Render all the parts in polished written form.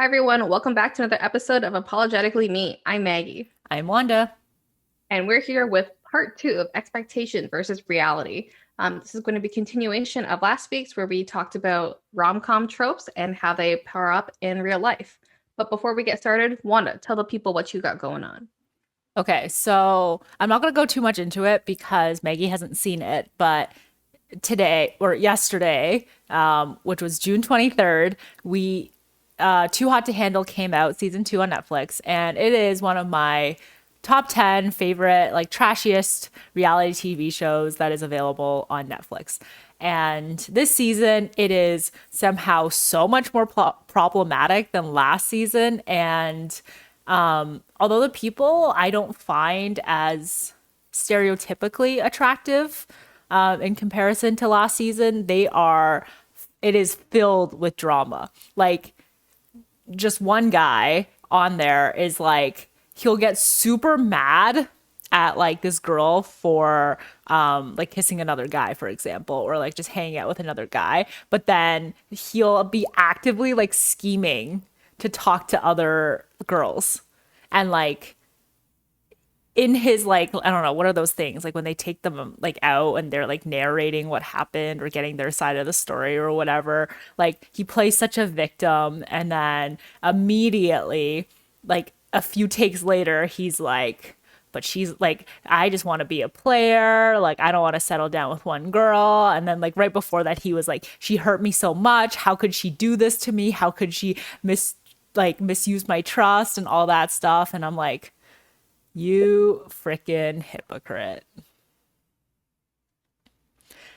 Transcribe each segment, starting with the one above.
Hi, everyone. Welcome back to another episode of Apologetically Me. I'm Maggie, I'm Wanda. and we're here with part two of expectation versus reality. This is going to be continuation of last week's where we talked about rom-com tropes and how they power up in real life. But before we get started, Wanda, tell the people what you got going on. Okay, so I'm not going to go too much into it because Maggie hasn't seen it, but today or yesterday, which was June 23rd, we Too Hot to Handle came out, season 2 on Netflix, and it is one of my top 10 favorite, like trashiest reality TV shows that is available on Netflix. And this season, it is somehow so much more problematic than last season. And although the people I don't find as stereotypically attractive in comparison to last season, it is filled with drama. Like, just one guy on there is like, he'll get super mad at like this girl for like kissing another guy, for example, or like just hanging out with another guy, but then he'll be actively like scheming to talk to other girls. And like in his, like, I don't know, what are those things like when they take them like out and they're like narrating what happened or getting their side of the story or whatever, like he plays such a victim, and then immediately, like a few takes later, he's like, but she's like, I just want to be a player, like I don't want to settle down with one girl. And then like right before that, he was like, she hurt me so much, how could she do this to me, how could she misuse my trust and all that stuff. And I'm like, you freaking hypocrite.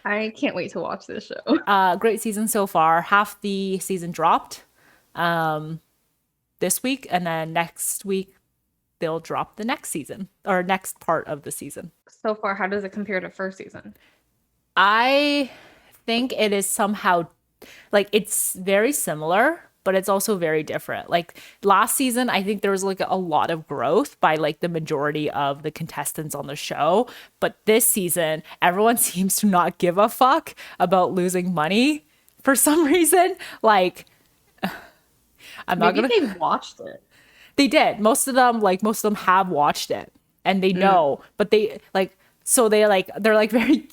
I can't wait to watch this show. Great season so far. Half the season dropped this week, and then next week they'll drop the next season or next part of the season. So far, how does it compare to first season? I think it is somehow like it's very similar, but it's also very different. Like last season, I think there was like a lot of growth by like the majority of the contestants on the show. But this season, everyone seems to not give a fuck about losing money for some reason. Like, I'm not Maybe gonna, they watched it. they did. Most of them have watched it and they Mm. know, but they like, so they're like very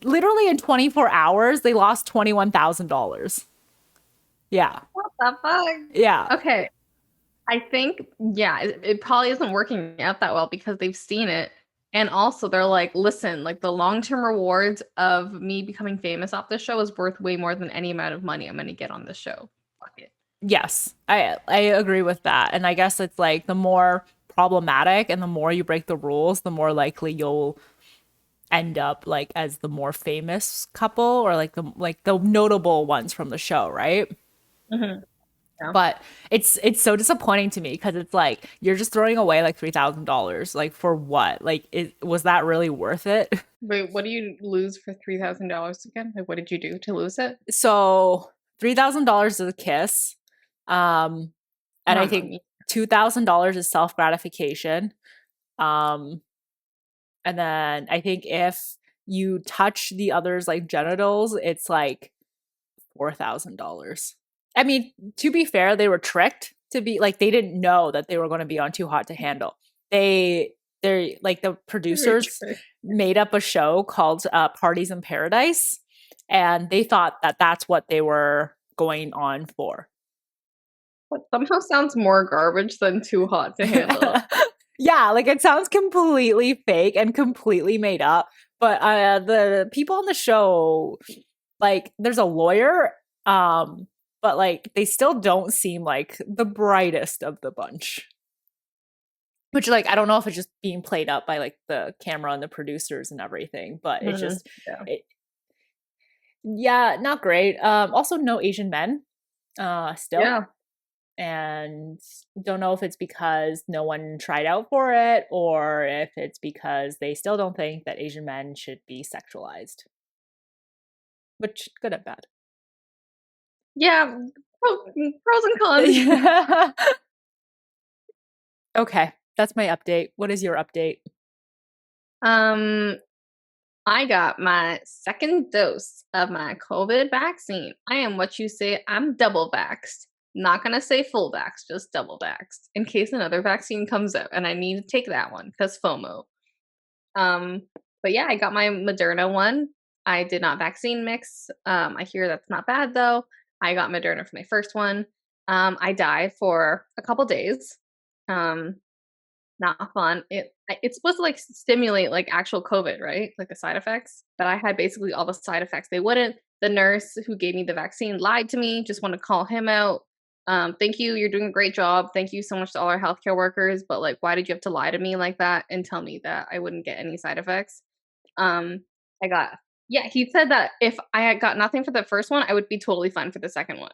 literally in 24 hours, they lost $21,000. Yeah. What the Yeah. fuck? Okay. I think, yeah, it probably isn't working out that well because they've seen it. And also, they're like, listen, like the long-term rewards of me becoming famous off this show is worth way more than any amount of money I'm going to get on this show. Fuck it. Yes, I agree with that. And I guess it's like the more problematic and the more you break the rules, the more likely you'll end up like as the more famous couple or like the notable ones from the show, right? Hmm. Yeah. But it's so disappointing to me because it's like you're just throwing away like $3,000, like for what? Like was that really worth it? Wait, what do you lose for $3,000 again? Like, what did you do to lose it? So $3,000 is a kiss. Um and I Not think money. $2,000 is self gratification. Um, and then I think if you touch the other's like genitals, it's like $4,000. I mean, to be fair, they were tricked to be like they didn't know that they were going to be on Too Hot to Handle. They're like the producers made up a show called Parties in Paradise, and they thought that that's what they were going on for. That somehow sounds more garbage than too hot to handle. Yeah, like it sounds completely fake and completely made up. But the people on the show, like, there's a lawyer, but like they still don't seem like the brightest of the bunch. Which, like, I don't know if it's just being played up by like the camera and the producers and everything, but it Mhm. just, Yeah. it, yeah, not great. Also, no Asian men, still. Yeah. And don't know if it's because no one tried out for it or if it's because they still don't think that Asian men should be sexualized, which good and bad. Yeah. Pros and cons. Okay, that's my update. What is your update? Um, I got my second dose of my COVID vaccine. I am what you say, I'm double vaxxed. Not gonna say full vax, just double vax, in case another vaccine comes out and I need to take that one because FOMO. Um, but yeah, I got my Moderna one. I did not vaccine mix. I hear that's not bad though. I got Moderna for my first one. I died for a couple days. Um, not fun. It's supposed to like stimulate like actual COVID, right? Like the side effects. But I had basically all the side effects. They wouldn't. The nurse who gave me the vaccine lied to me. Just want to call him out. Thank you. You're doing a great job. Thank you so much to all our healthcare workers. But like, why did you have to lie to me like that and tell me that I wouldn't get any side effects? Um, I got yeah. He said that if I had got nothing for the first one, I would be totally fine for the second one.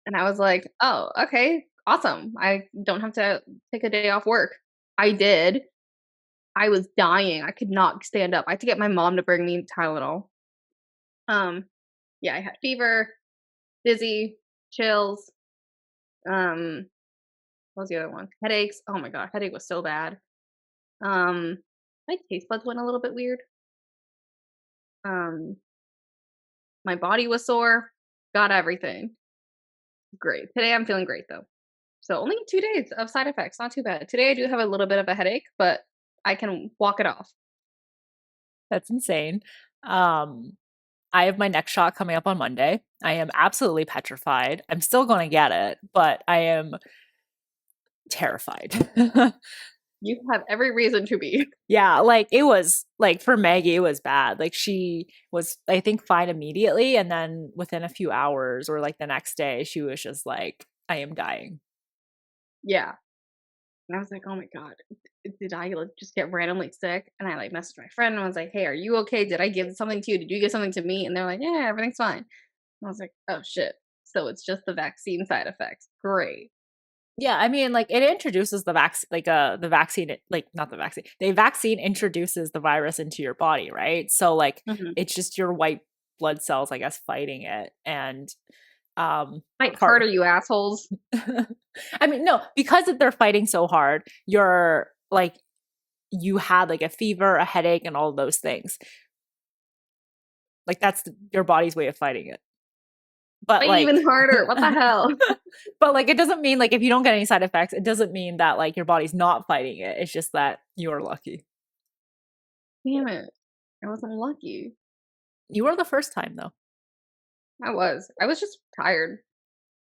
And I was like, oh, okay, awesome. I don't have to take a day off work. I did. I was dying. I could not stand up. I had to get my mom to bring me Tylenol. Um, yeah, I had fever, dizzy, chills. What was the other one? Headaches. Oh my god, headache was so bad. My taste buds went a little bit weird. Um, my body was sore. Got everything. Great. Today I'm feeling great though. So only 2 days of side effects, not too bad. Today I do have a little bit of a headache, but I can walk it off. That's insane. I have my next shot coming up on Monday. I am absolutely petrified. I'm still going to get it, but I am terrified. You have every reason to be. Yeah, like it was like for Maggie, it was bad. Like she was, I think, fine immediately. And then within a few hours or like the next day, she was just like, I am dying. Yeah. And I was like, oh my God, did I like just get randomly sick? And I like messaged my friend and I was like, hey, are you okay? Did I give something to you? Did you give something to me? And they're like, yeah, everything's fine. And I was like, oh shit. So it's just the vaccine side effects. Great. Yeah, I mean, like it introduces the the vaccine, like not the vaccine. The vaccine introduces the virus into your body, right? So like Mhm. it's just your white blood cells, I guess, fighting it. And Fight part harder, you assholes. I mean, no, because they're fighting so hard, you're like you had like a fever, a headache, and all those things. Like that's your body's way of fighting it. But Fight like even harder. What the hell? but like it doesn't mean like if you don't get any side effects, it doesn't mean that like your body's not fighting it. It's just that you're lucky. Damn it. I wasn't lucky. You were the first time though. I was. I was just tired.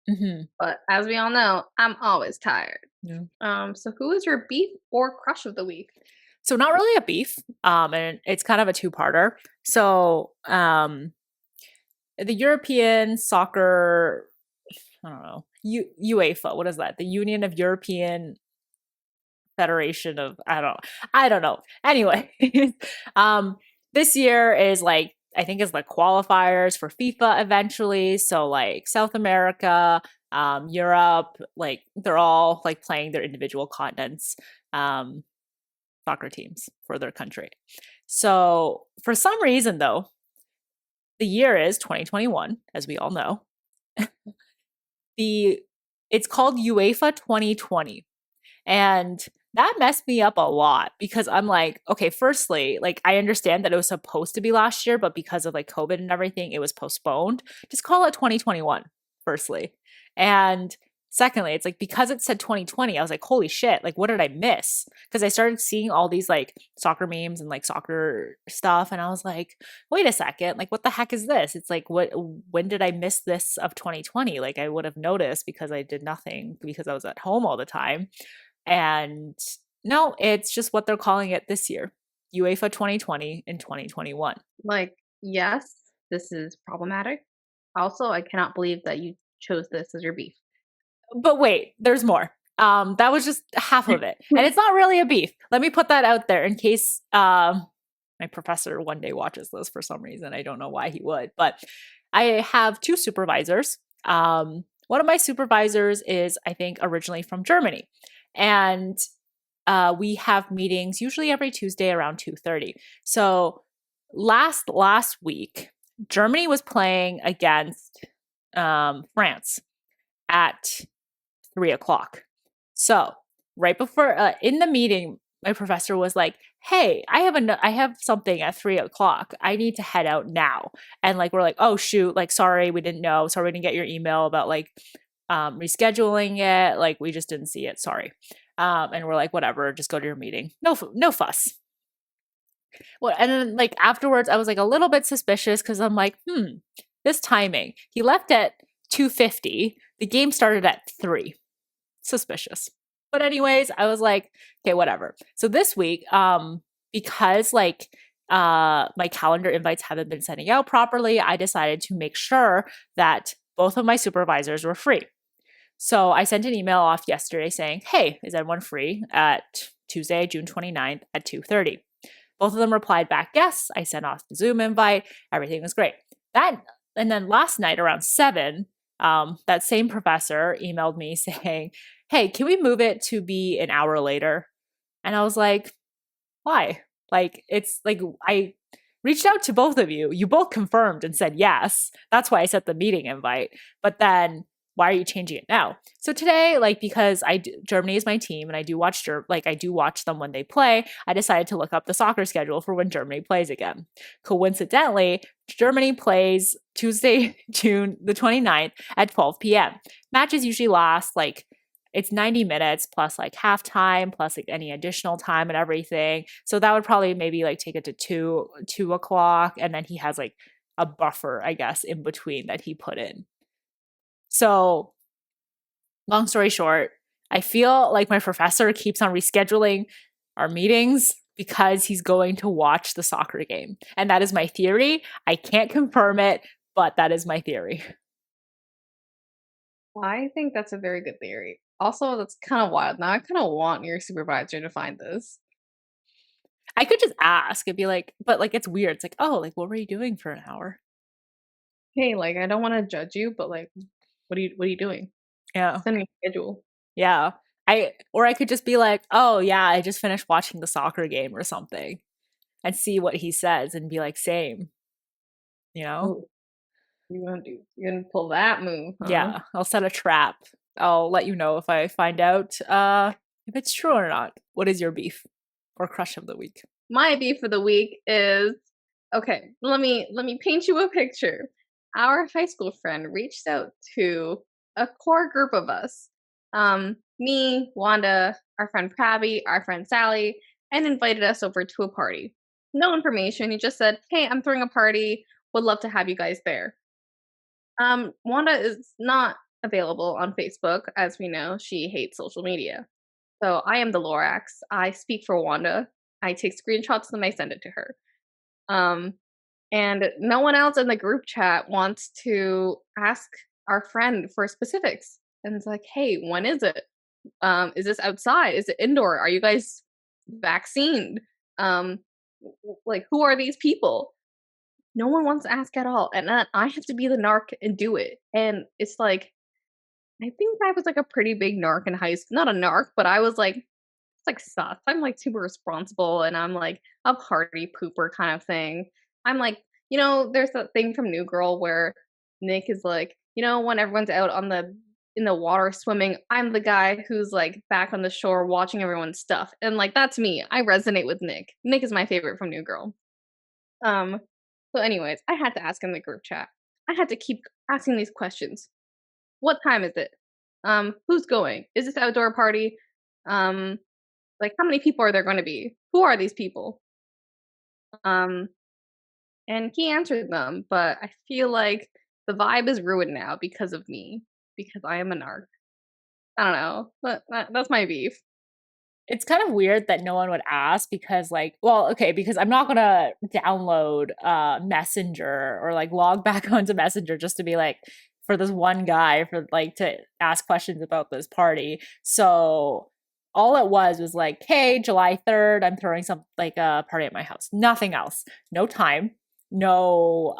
Mm-hmm. But as we all know, I'm always tired. Yeah. So who is your beef or crush of the week? So not really a beef, and it's kind of a two-parter. So the European soccer, I don't know, UEFA, what is that? The Union of European Federation of I don't know. Anyway, this year is like I think is the qualifiers for FIFA eventually. So like South America, Europe, like they're all like playing their individual continents. Soccer teams for their country. So, for some reason, though, the year is 2021, as we all know. the It's called UEFA 2020, and that messed me up a lot because I'm like, okay, firstly, like I understand that it was supposed to be last year, but because of like COVID and everything, it was postponed. Just call it 2021, firstly. And secondly, it's like because it said 2020, I was like, holy shit, like what did I miss? Because I started seeing all these like soccer memes and like soccer stuff, and I was like, wait a second, like what the heck is this? It's like when did I miss this of 2020? Like I would have noticed because I did nothing because I was at home all the time. And no, it's just what they're calling it this year. UEFA 2020 and 2021. Like, yes, this is problematic. Also, I cannot believe that you chose this as your beef. But wait, there's more. That was just half of it. And it's not really a beef. Let me put that out there in case my professor one day watches this for some reason. I don't know why he would, but I have two supervisors. One of my supervisors is, I think, originally from Germany. And we have meetings usually every Tuesday around 2:30. So last week, Germany was playing against France at 3 o'clock. So right before in the meeting, my professor was like, "Hey, I have something at 3 o'clock. I need to head out now." And like we're like, "Oh shoot! Like sorry, we didn't know. Sorry, we didn't get your email about like rescheduling it. Like, we just didn't see it. Sorry. And we're like, whatever, just go to your meeting. No fuss. Well, and then like afterwards, I was like a little bit suspicious because I'm like, this timing. He left at 2:50. The game started at 3. Suspicious. But anyways, I was like, okay, whatever. So this week, because like my calendar invites haven't been sending out properly, I decided to make sure that both of my supervisors were free. So I sent an email off yesterday saying, hey, is anyone free at Tuesday, June 29th at 2:30? Both of them replied back, yes. I sent off the Zoom invite. Everything was great. And then last night around 7, that same professor emailed me saying, hey, can we move it to be an hour later? And I was like, why? Like, it's like, I reached out to both of you. You both confirmed and said yes. That's why I sent the meeting invite. But then why are you changing it now? So today, like, because Germany is my team and I do watch them when they play, I decided to look up the soccer schedule for when Germany plays again. Coincidentally, Germany plays Tuesday, June the 29th at 12 p.m. Matches usually last like it's 90 minutes plus like halftime plus like any additional time and everything. So that would probably maybe like take it to 2 o'clock. And then he has like a buffer, I guess, in between that he put in. So long story short, I feel like my professor keeps on rescheduling our meetings because he's going to watch the soccer game. And that is my theory. I can't confirm it, but that is my theory. I think that's a very good theory. Also, that's kind of wild. Now I kind of want your supervisor to find this. I could just ask and be like, but like it's weird. It's like, oh, like what were you doing for an hour? Hey, like I don't want to judge you, but like, what are you doing? Yeah. Send me a schedule. Yeah. I could just be like, oh yeah, I just finished watching the soccer game or something and see what he says and be like, same, you know? Oh, you're gonna pull that move, huh? Yeah. I'll set a trap. I'll let you know if I find out if it's true or not. What is your beef or crush of the week? My beef for the week is okay. Let me paint you a picture. Our high school friend reached out to a core group of us, me, Wanda, our friend Prabby, our friend Sally, and invited us over to a party. No information. He just said, "Hey, I'm throwing a party. Would love to have you guys there." Wanda is not available on Facebook, as we know. She hates social media. So I am the Lorax. I speak for Wanda. I take screenshots and then I send it to her. Um, and no one else in the group chat wants to ask our friend for specifics. And it's like, hey, when is it? Is this outside? Is it indoor? Are you guys vaccinated? Like, who are these people? No one wants to ask at all. And then I have to be the narc and do it. And it's like, I think I was like a pretty big narc in high school. Not a narc, but I was like, it's like sus. I'm like super responsible and I'm like a party pooper kind of thing. I'm like, there's that thing from New Girl where Nick is like, when everyone's out on the in the water swimming, I'm the guy who's like back on the shore watching everyone's stuff. And like that's me. I resonate with Nick. Nick is my favorite from New Girl. Um so anyways, I had to ask in the group chat. I had to keep asking these questions. What time is it? Who's going? Is this outdoor party? Like how many people are there going to be? Who are these people? Um, and he answered them, but I feel like the vibe is ruined now because of me, because I am a narc. I don't know, but that's my beef. It's kind of weird that no one would ask because like, well, okay, because I'm not gonna download Messenger or like log back onto Messenger just to be like for this one guy for like to ask questions about this party. So all it was like, hey, July 3rd, I'm throwing some like a party at my house. Nothing else. No time, no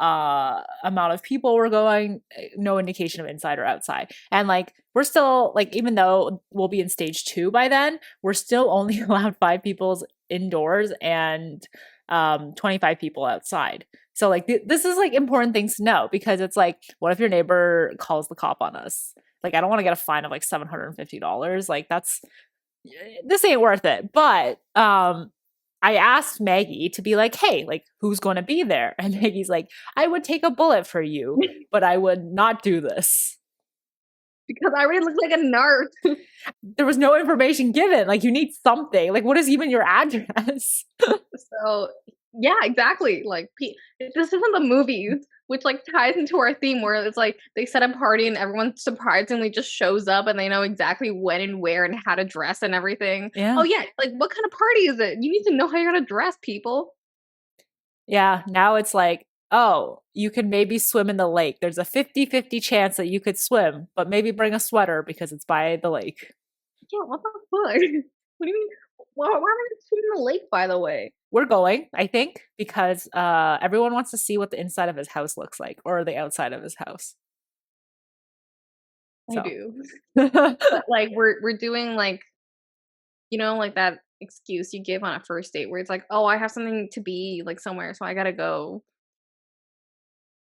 amount of people were going, no indication of inside or outside. And like we're still like, even though we'll be in stage 2 by then, we're still only allowed 5 people indoors and 25 people outside. So like this is like important things to know because it's like, what if your neighbor calls the cop on us? Like I don't want to get a fine of like $750. Like this ain't worth it. But I asked Maggie to be like, hey, like, who's going to be there? And Maggie's like, I would take a bullet for you, but I would not do this. because I already look like a nerd. There was no information given. Like, you need something. Like, what is even your address? So yeah, exactly. Like this isn't the movies, which like ties into our theme where it's like they set a party and everyone surprisingly just shows up and they know exactly when and where and how to dress and everything. Oh Yeah. yeah, like what kind of party is it? You need to know how you're gonna dress, people. Yeah. Now it's like, oh, you can maybe swim in the lake. There's a 50-50 chance that you could swim, but maybe bring a sweater because it's by the lake. Yeah, what the fuck? What do you mean? Why am I swimming in the lake, by the way? We're going, I think, because everyone wants to see what the inside of his house looks like or the outside of his house. I So, do. But like we're doing like like that excuse you give on a first date where it's like, "Oh, I have something to be like somewhere, so I gotta go."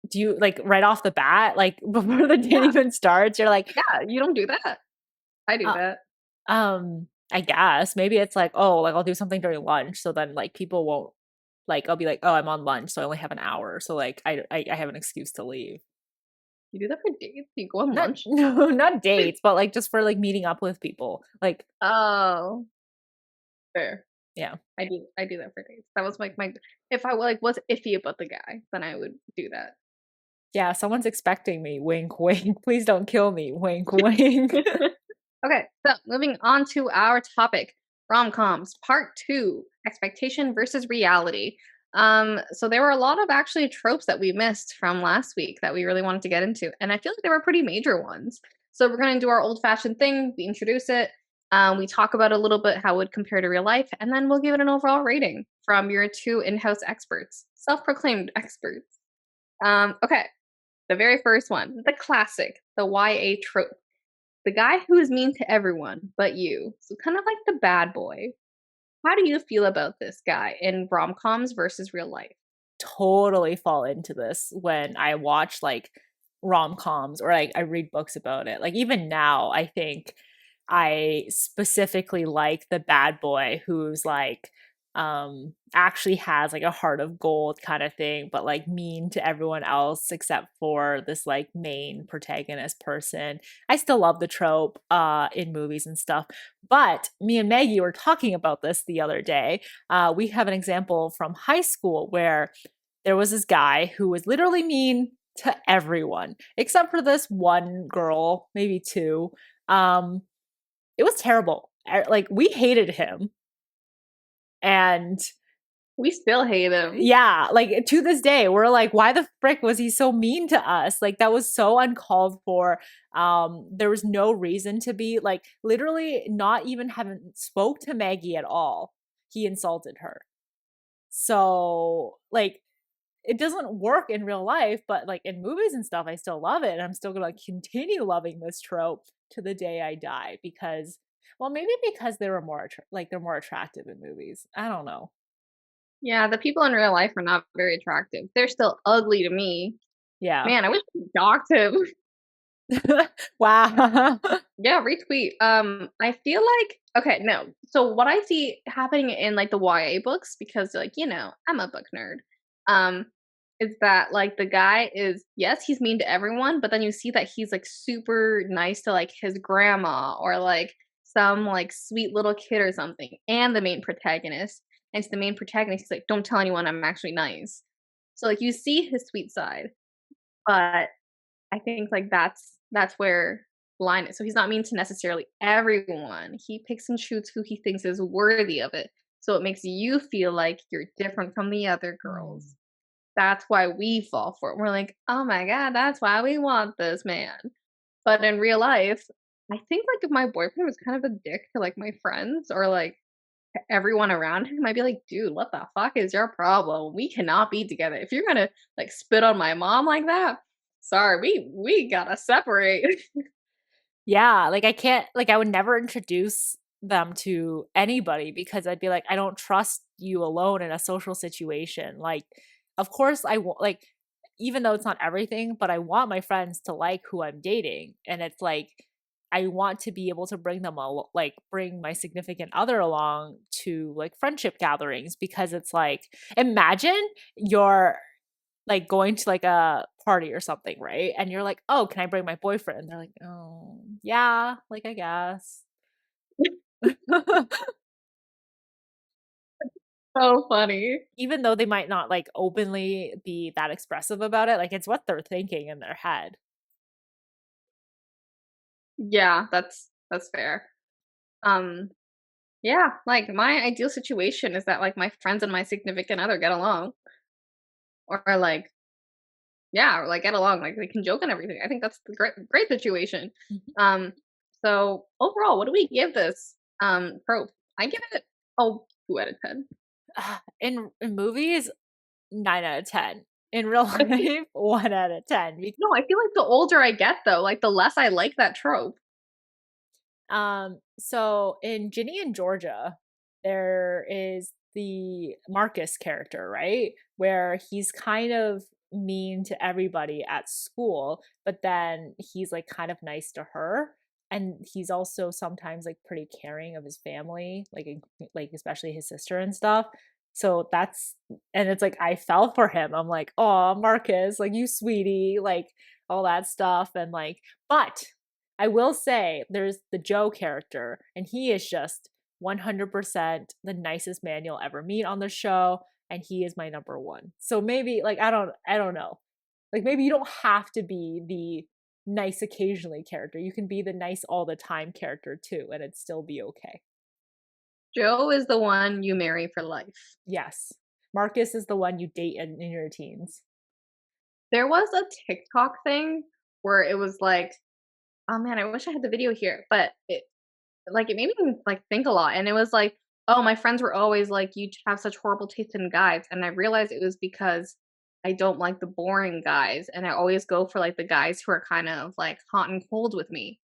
do you like right off the bat, like before the date Yeah, even starts, you're like, yeah, you don't do that. I do uh, that. I guess maybe it's like, oh, like I'll do something during lunch, so then like people won't like I'll be like, oh, I'm on lunch, so I only have an hour, so like I have an excuse to leave. You do that for dates? You go on Not lunch? no, not dates, but like just for like meeting up with people. Like, Oh, fair. yeah. I do that for dates. That was like my if I like was iffy about the guy, then I would do that. Yeah, someone's expecting me. Wink, wink. Please don't kill me. Wink, wink. Okay, so moving on to our topic, rom-coms, part two, expectation versus reality. So there were a lot of actually tropes that we missed from last week that we really wanted to get into, and I feel like they were pretty major ones. So we're gonna do our old-fashioned thing. We introduce it, we talk about a little bit how it would compare to real life, and then we'll give it an overall rating from your two in-house experts, self-proclaimed experts. Okay, the very first one, the classic, the YA trope. The guy who is mean to everyone but you. So kind of like the bad boy. How do you feel about this guy in rom-coms versus real life? Totally fall into this when I watch like rom-coms or like I read books about it. Like even now, I think I specifically like the bad boy who's like actually has like a heart of gold kind of thing, but like mean to everyone else except for this like main protagonist person. I still love the trope in movies and stuff. But me and Maggie were talking about this the other day. We have an example from high school where there was this guy who was literally mean to everyone except for this one girl, maybe two. Um, it was terrible. Like we hated him, and We still hate him. yeah, like to this day, we're like, why the frick was he so mean to us? Like that was so uncalled for. There was no reason to be like literally not even having spoke to Maggie at all. He insulted her. So like it doesn't work in real life, but like in movies and stuff, I still love it. And I'm still gonna like continue loving this trope to the day I die because, well, maybe because they were more like they're more attractive in movies. I don't know. Yeah, the people in real life are not very attractive. They're still ugly to me. Yeah. Man, I wish we docked him. Wow. Yeah, retweet. I feel like okay, no. So what I see happening in like the YA books, because like, I'm a book nerd. Um, is that like the guy is yes, he's mean to everyone, but then you see that he's like super nice to like his grandma or like some like sweet little kid or something, and the main protagonist. And to the main protagonist, he's like, don't tell anyone I'm actually nice. So like you see his sweet side, but I think like that's where the line is. So he's not mean to necessarily everyone. He picks and chooses who he thinks is worthy of it. So it makes you feel like you're different from the other girls. That's why we fall for it. We're like, oh my god, that's why we want this man. But in real life, I think like if my boyfriend was kind of a dick to like my friends or like to everyone around him, I'd be like, dude, what the fuck is your problem? We cannot be together. If you're gonna like spit on my mom like that, sorry, we gotta separate. Yeah, like I can't like I would never introduce them to anybody because I'd be like, I don't trust you alone in a social situation. Like, of course I want like even though it's not everything, but I want my friends to like who I'm dating. And it's like I want to be able to bring them like bring my significant other along to like friendship gatherings because it's like imagine you're like going to like a party or something, right? And you're like, "Oh, can I bring my boyfriend?" And they're like, "Oh." Yeah, like I guess. So funny. Even though they might not like openly be that expressive about it, like it's what they're thinking in their head. Yeah, that's fair. Um, yeah, like my ideal situation is that like my friends and my significant other get along, or like yeah, or like get along, like they can joke and everything. I think that's the great situation. Mhm. Um, so overall, what do we give this trope? I give it oh 2 out of 10. In movies, 9 out of 10. In real life, 1 out of 10. No, I feel like the older I get though, like the less I like that trope. So in Ginny and Georgia, there is the Marcus character, right? Where he's kind of mean to everybody at school, but then he's like kind of nice to her. And he's also sometimes like pretty caring of his family, like especially his sister and stuff. So that's and it's like I fell for him. I'm like, oh Marcus, like you sweetie, like all that stuff. And like, but I will say there's the Joe character, and he is just 100% the nicest man you'll ever meet on the show, and he is my number one. So maybe like I don't know. Like maybe you don't have to be the nice occasionally character. You can be the nice all the time character too, and it'd still be okay. Joe is the one you marry for life. Yes. Marcus is the one you date in your teens. There was a TikTok thing where it was like, oh man, I wish I had the video here, but it made me, like, think a lot, and it was like, "Oh, my friends were always like, you have such horrible taste in guys," and I realized it was because I don't like the boring guys, and I always go for, like, the guys who are kind of, like, hot and cold with me.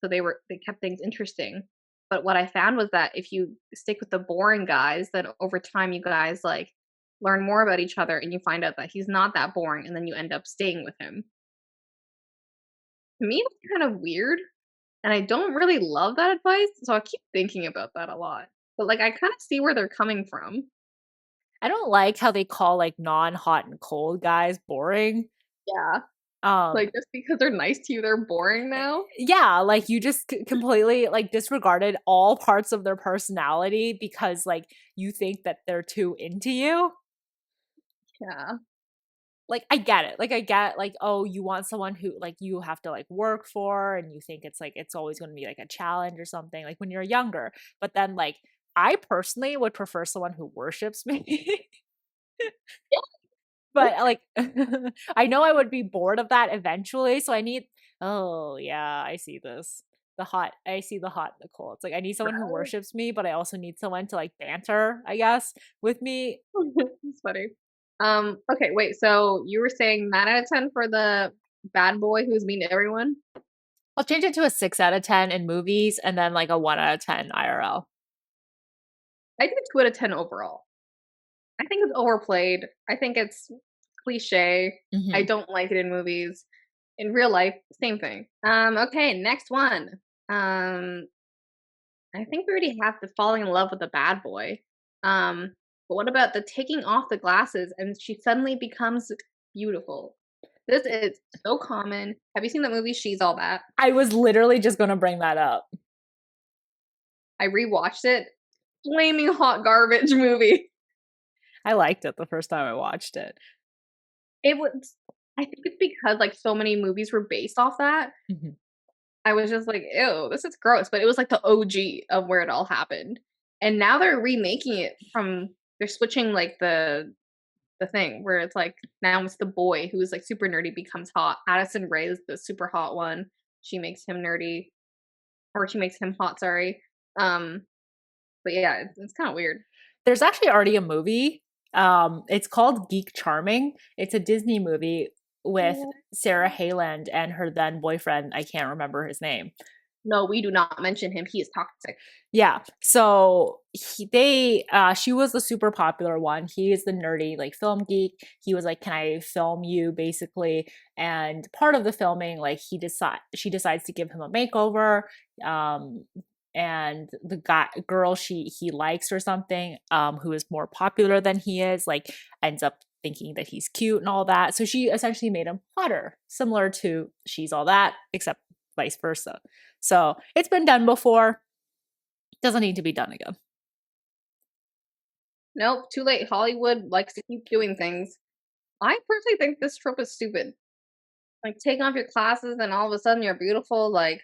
So they kept things interesting. But what I found was that if you stick with the boring guys, then over time you guys, like, learn more about each other, and you find out that he's not that boring, and then you end up staying with him. To me, it's kind of weird. And I don't really love that advice, so I keep thinking about that a lot. But, like, I kinda see where they're coming from. I don't like how they call like non-hot and cold guys boring. Yeah. Um Like, just because they're nice to you, they're boring now? yeah, like you just completely like disregarded all parts of their personality because like you think that they're too into you. Yeah. Like I get it. Like I get like oh you want someone who like you have to like work for and you think it's like it's always going to be like a challenge or something like when you're younger. But then like I personally would prefer someone who worships me. Yeah, But like I know I would be bored of that eventually, so I need oh yeah, I see this. I see the hot Nicole. It's like I need someone who right? worships me, but I also need someone to like banter, I guess, with me. It's funny. Okay, wait, so you were saying 9 out of 10 for the bad boy who's mean to everyone? I'll change it to a 6 out of 10 in movies and then like a 1 out of 10 IRL. I did 2 out of 10 overall. I think it's overplayed. I think it's cliché. I Hmm. don't like it in movies. In real life, same thing. Okay, next one. Um I think we already have the falling in love with a bad boy. But what about the taking off the glasses and she suddenly becomes beautiful? This is so common. Have you seen the movie She's All That? I was literally just gonna bring that up. I rewatched it. Flaming hot garbage movie. I liked it the first time I watched it. It was I think it's because like so many movies were based off that. Mhm. I was just like, ew, this is gross. But it was like the OG of where it all happened. And now they're remaking it from they're switching like the thing where it's like now it's the boy who is like super nerdy becomes hot. Addison Rae is the super hot one. She makes him nerdy, or she makes him hot. Sorry. Um, but yeah, it's kind of weird. There's actually already a movie. It's called Geek Charming. It's a Disney movie with Sarah Hyland and her then boyfriend. I can't remember his name. No, we do not mention him. He is toxic. Yeah. So she was the super popular one. He is the nerdy like film geek. He was like, "Can I film you?" basically. And part of the filming, like she decides to give him a makeover. Um, and the girl he likes or something, who is more popular than he is, like ends up thinking that he's cute and all that. So she essentially made him hotter, similar to She's All That, except vice versa. So it's been done before. Doesn't need to be done again. Nope, too late. Hollywood likes to keep doing things. I personally think this trope is stupid. Like, take off your glasses and all of a sudden you're beautiful. Like,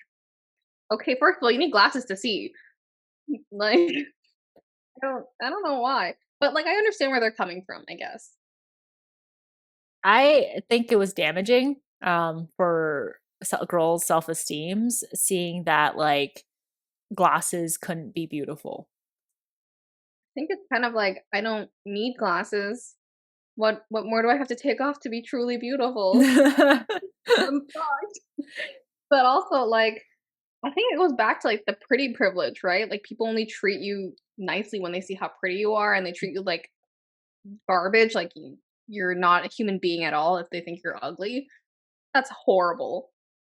okay, first of all, you need glasses to see. Like, I don't know why. But like I understand where they're coming from, I guess. I think it was damaging for girls' self-esteems seeing that like glasses couldn't be beautiful. I think it's kind of like I don't need glasses. What more do I have to take off to be truly beautiful? I'm shocked. But also like I think it goes back to like the pretty privilege, right? Like people only treat you nicely when they see how pretty you are and they treat you like garbage, like you're not a human being at all if they think you're ugly. That's horrible.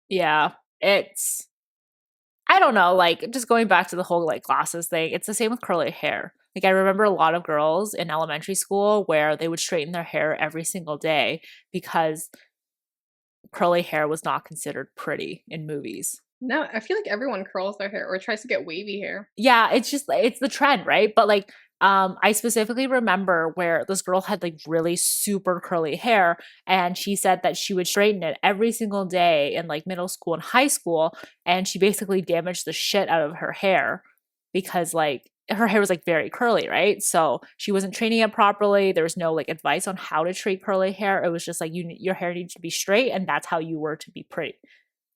Yeah, it's I don't know, like just going back to the whole like glasses thing, it's the same with curly hair. Like I remember a lot of girls in elementary school where they would straighten their hair every single day because curly hair was not considered pretty in movies. No, I feel like everyone curls their hair or tries to get wavy hair. Yeah, it's just it's the trend, right? But like I specifically remember where this girl had like really super curly hair and she said that she would straighten it every single day in like middle school and high school and she basically damaged the shit out of her hair because like her hair was like very curly, right? So she wasn't training it properly. There was no like advice on how to treat curly hair. It was just like your hair needs to be straight and that's how you were to be pretty,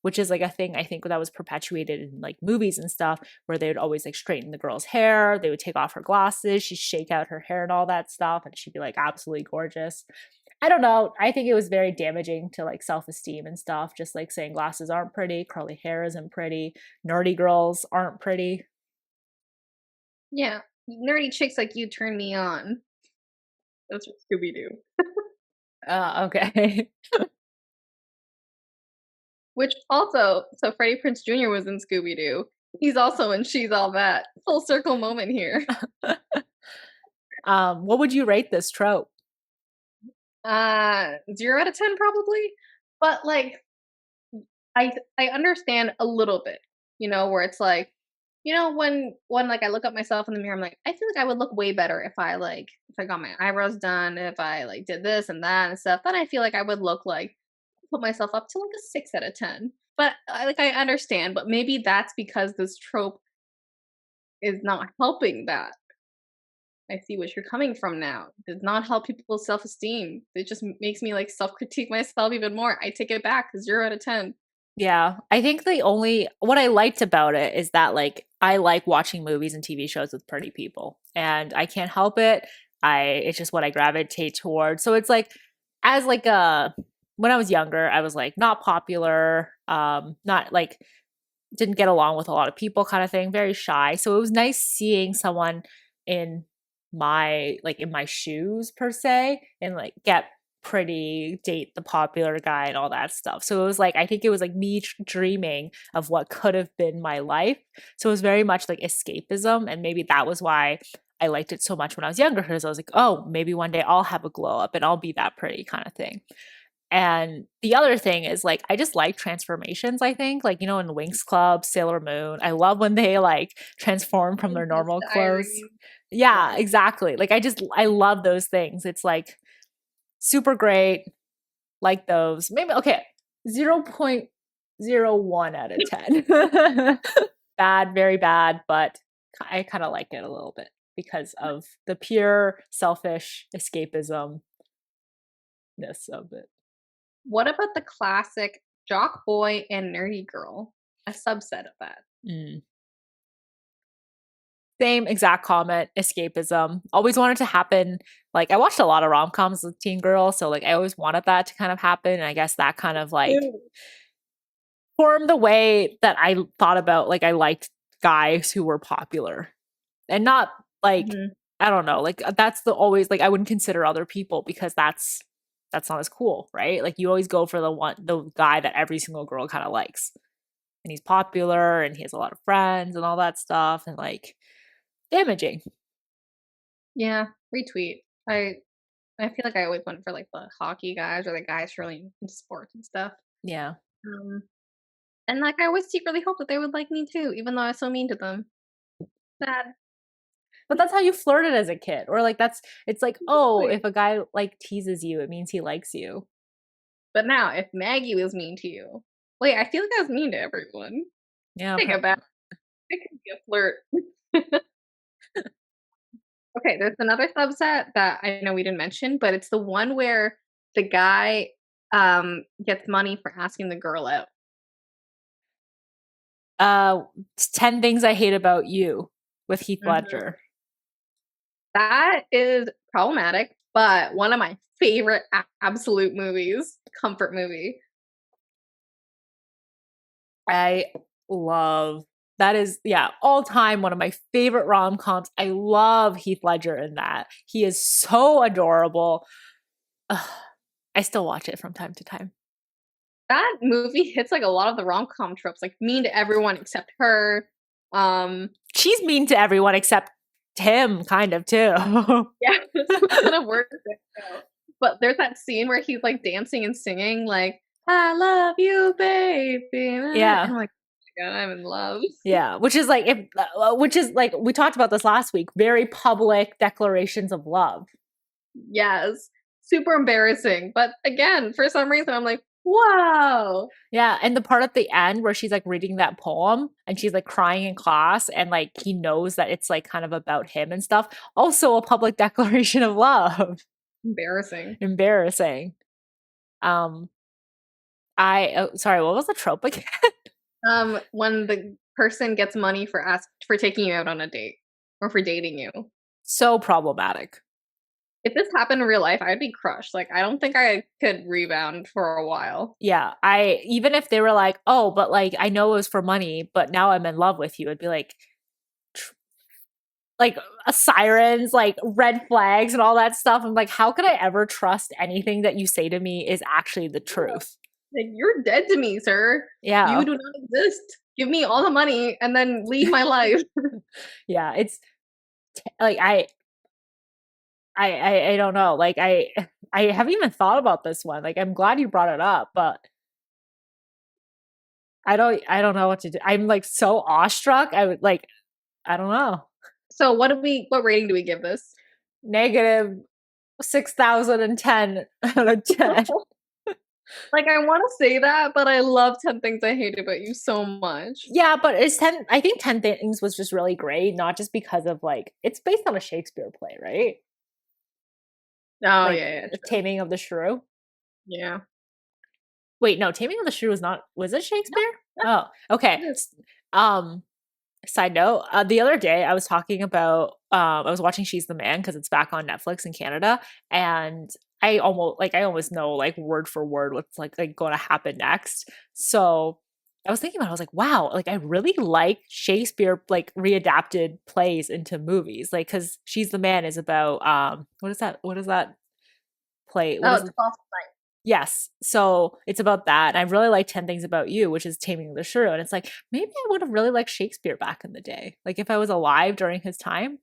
which is like a thing I think that was perpetuated in like movies and stuff where they would always like straighten the girl's hair, they would take off her glasses, she'd shake out her hair and all that stuff and she'd be like absolutely gorgeous. I don't know, I think it was very damaging to like self-esteem and stuff, just like saying glasses aren't pretty, curly hair isn't pretty, nerdy girls aren't pretty. Yeah, nerdy chicks like you turn me on. That's what Scooby Doo. Okay. Which also, so Freddie Prinze Jr. was in Scooby Doo. He's also in She's All That. Full circle moment here. What would you rate this trope? 0 out of 10 probably. But like I understand a little bit, where it's like, when like I look at myself in the mirror, I'm like, I feel like I would look way better if I got my eyebrows done, if I like did this and that and stuff, then I feel like I would look like put myself up to like a 6 out of 10. But I understand, but maybe that's because this trope is not helping that. I see what you're coming from now. It does not help people's self-esteem. It just makes me like self-critique myself even more. I take it back. 0 out of 10. Yeah, I think the only what I liked about it is that like I like watching movies and TV shows with pretty people and I can't help it. I it's just what I gravitate towards. So it's like as like a when I was younger, I was like not popular, not like didn't get along with a lot of people kind of thing, very shy. So it was nice seeing someone in in my shoes per se and like get pretty, date the popular guy and all that stuff. So it was like I think it was like me dreaming of what could have been my life. So it was very much like escapism and maybe that was why I liked it so much when I was younger because I was like, "Oh, maybe one day I'll have a glow up and I'll be that pretty" kind of thing. And the other thing is like I just like transformations, I think. Like, in the Winx Club, Sailor Moon, I love when they like transform from their Princess normal clothes. Diaries. Yeah, Yeah. exactly. Like I love those things. It's like super great. Like those. Maybe okay, 0.01 out of 10. Bad, very bad, but I kind of like it a little bit because of the pure selfish escapismness of it. What about the classic jock boy and nerdy girl? A subset of that. Mm. Same exact comment, escapism. Always wanted to happen. Like I watched a lot of rom-coms as a teen girl, so like I always wanted that to kind of happen. And I guess that kind of like Ew. formed the way that I thought about like I liked guys who were popular. And not like Mhm. I don't know, like that's the always like I wouldn't consider other people because that's not as cool, right? Like you always go for the guy that every single girl kind of likes. And he's popular and he has a lot of friends and all that stuff and like damaging. Yeah, retweet. I feel like I always went for like the hockey guys or the guys really into sports and stuff. Yeah. Um, And, like, I always secretly hope that they would like me too, even though I was so mean to them. Sad. But that's how you flirted as a kid. Or like it's like, oh, Exactly. if a guy like teases you, it means he likes you. But now if Maggie was mean to you, wait, I feel like I was mean to everyone. Yeah, Think about it. It could be a flirt. Okay, there's another subset that I know we didn't mention, but it's the one where the guy, gets money for asking the girl out. uh 10 Things I Hate About You with Heath Mhm. Ledger. That is problematic, but one of my favorite absolute movies, comfort movie. I love that is yeah, all time one of my favorite rom-coms. I love Heath Ledger in that. He is so adorable. Ugh, I still watch it from time to time. That movie hits, like, a lot of the rom-com tropes, like, mean to everyone except her. Um, She's mean to everyone except him, kind of too. yeah, this kind of works out. But there's that scene where he's, like, dancing and singing, like, "I love you, baby," and Yeah. I'm like, "Oh my god, I'm in love." Yeah, which is like we talked about this last week, very public declarations of love. Yes. Super embarrassing, but again, for some reason, I'm like, "Wow." Yeah, and the part at the end where she's like reading that poem and she's like crying in class and like he knows that it's like kind of about him and stuff. Also a public declaration of love. Embarrassing. Embarrassing. Um sorry, what was the trope again? When the person gets money for taking you out on a date or for dating you. So problematic. If this happened in real life, I'd be crushed. Like, I don't think I could rebound for a while. Yeah, I even if they were like, "Oh, but like I know it was for money, but now I'm in love with you." I'd be like sirens, like red flags and all that stuff. I'm like, how could I ever trust anything that you say to me is actually the truth? Like, you're dead to me, sir. You Yeah. do not exist. Give me all the money and then leave my life. Yeah, it's like I don't know. Like I haven't even thought about this one. Like I'm glad you brought it up, but I don't know what to do. I'm like so awestruck. I would like I don't know. So what rating do we give this? Negative 6,010 out of 10. Like, I wanna say that, but I love 10 Things I Hate About You so much. Yeah, but it's 10 I think 10 Things was just really great, not just because of like it's based on a Shakespeare play, right? Oh, Like yeah, yeah, true. Taming of the Shrew. Yeah. Wait, no, Taming of the Shrew was not was it No, Shakespeare? Oh, okay. it is. Um Side note, the other day I was talking about I was watching She's the Man because it's back on Netflix in Canada and I almost know like word for word what's like going to happen next. So I was thinking about it, I was like, wow, like I really like Shakespeare like readapted plays into movies. Like cuz She's the Man is about what is that play? What Oh, is it's False Night. Yes. So it's about that. And I really like 10 Things About You, which is Taming the Shrew. And it's like, maybe I would have really liked Shakespeare back in the day. Like if I was alive during his time.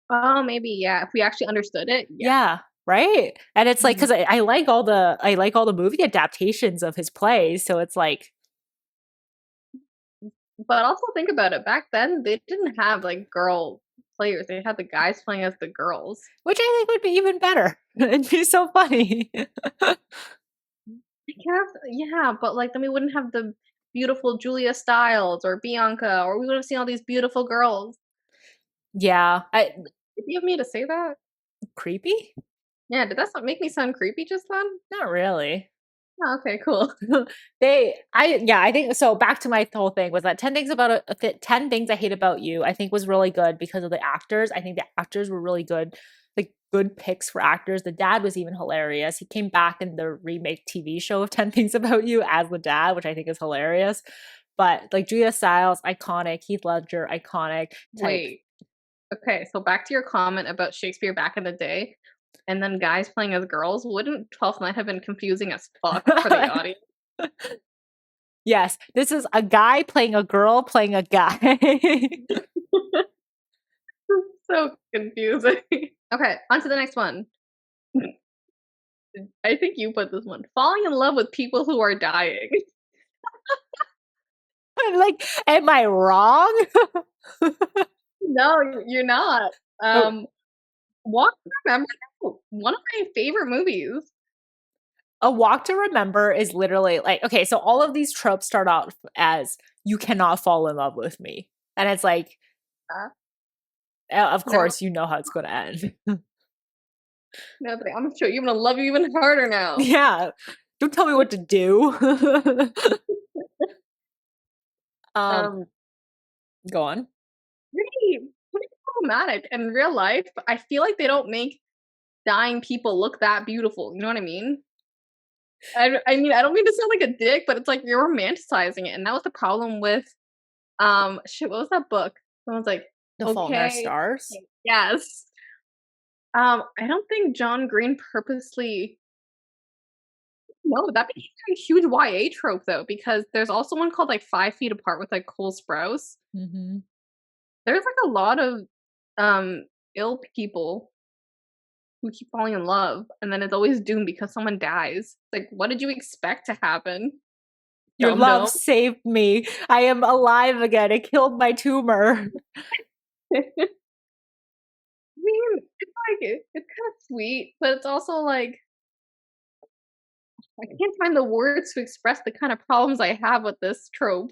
Oh, maybe, yeah, if we actually understood it, yeah. Yeah. Right. And it's like, Mhm. because I like all the movie adaptations of his plays. So it's like, But also think about it, back then, they didn't have, like, girl players, they had the guys playing as the girls. which I think would be even better. It'd be so funny. I guess yeah, but, like, then we wouldn't have the beautiful Julia Stiles or Bianca, or we would have seen all these beautiful girls. Yeah. Did you have me to say that? Creepy? Yeah, did that not make me sound creepy just then? Not really. Oh, okay, cool. I think so. Back to my whole thing was that 10 things about 10 things I hate about you, I think was really good because of the actors. I think the actors were really good, like good picks for actors. The dad was even hilarious. He came back in the remake TV show of 10 Things About You as the dad, which I think is hilarious. But like Julia Stiles, iconic. Heath Ledger, iconic. Type. Wait, okay, so back to your comment about Shakespeare back in the day, and then guys playing as girls, wouldn't Twelfth Night have been confusing as fuck for the audience? Yes, this is a guy playing a girl playing a guy. So confusing. Okay, on to the next one. I think you put this one. Falling in love with people who are dying. Like, am I wrong? No, you're not. Oh, Walk to Remember, one of my favorite movies. A Walk to Remember is literally like, okay, so all of these tropes start out as you cannot fall in love with me. And it's like, Uh, of no, course, you know how it's going to end. no, it's like, I'm gonna show you, I'm gonna love you even harder now. Yeah. Don't tell me what to do. um, Um, Go on. pretty problematic. In real life, I feel like they don't make dying people look that beautiful. You know what I mean? I mean, I don't mean to sound like a dick, but it's like you're romanticizing it, and that was the problem with shit. What was that book? Someone's like, The Fault in Our okay, Stars. yes. I don't think John Green purposely. No, that became a huge YA trope though, because there's also one called like 5 Feet Apart with like Cole Sprouse. Hmm. There's like a lot of ill people who keep falling in love, and then it's always doomed because someone dies. Like, what did you expect to happen? Your Dum love dum. saved me. I am alive again. It killed my tumor. I mean, it's like it's kind of sweet, but it's also like I can't find the words to express the kind of problems I have with this trope.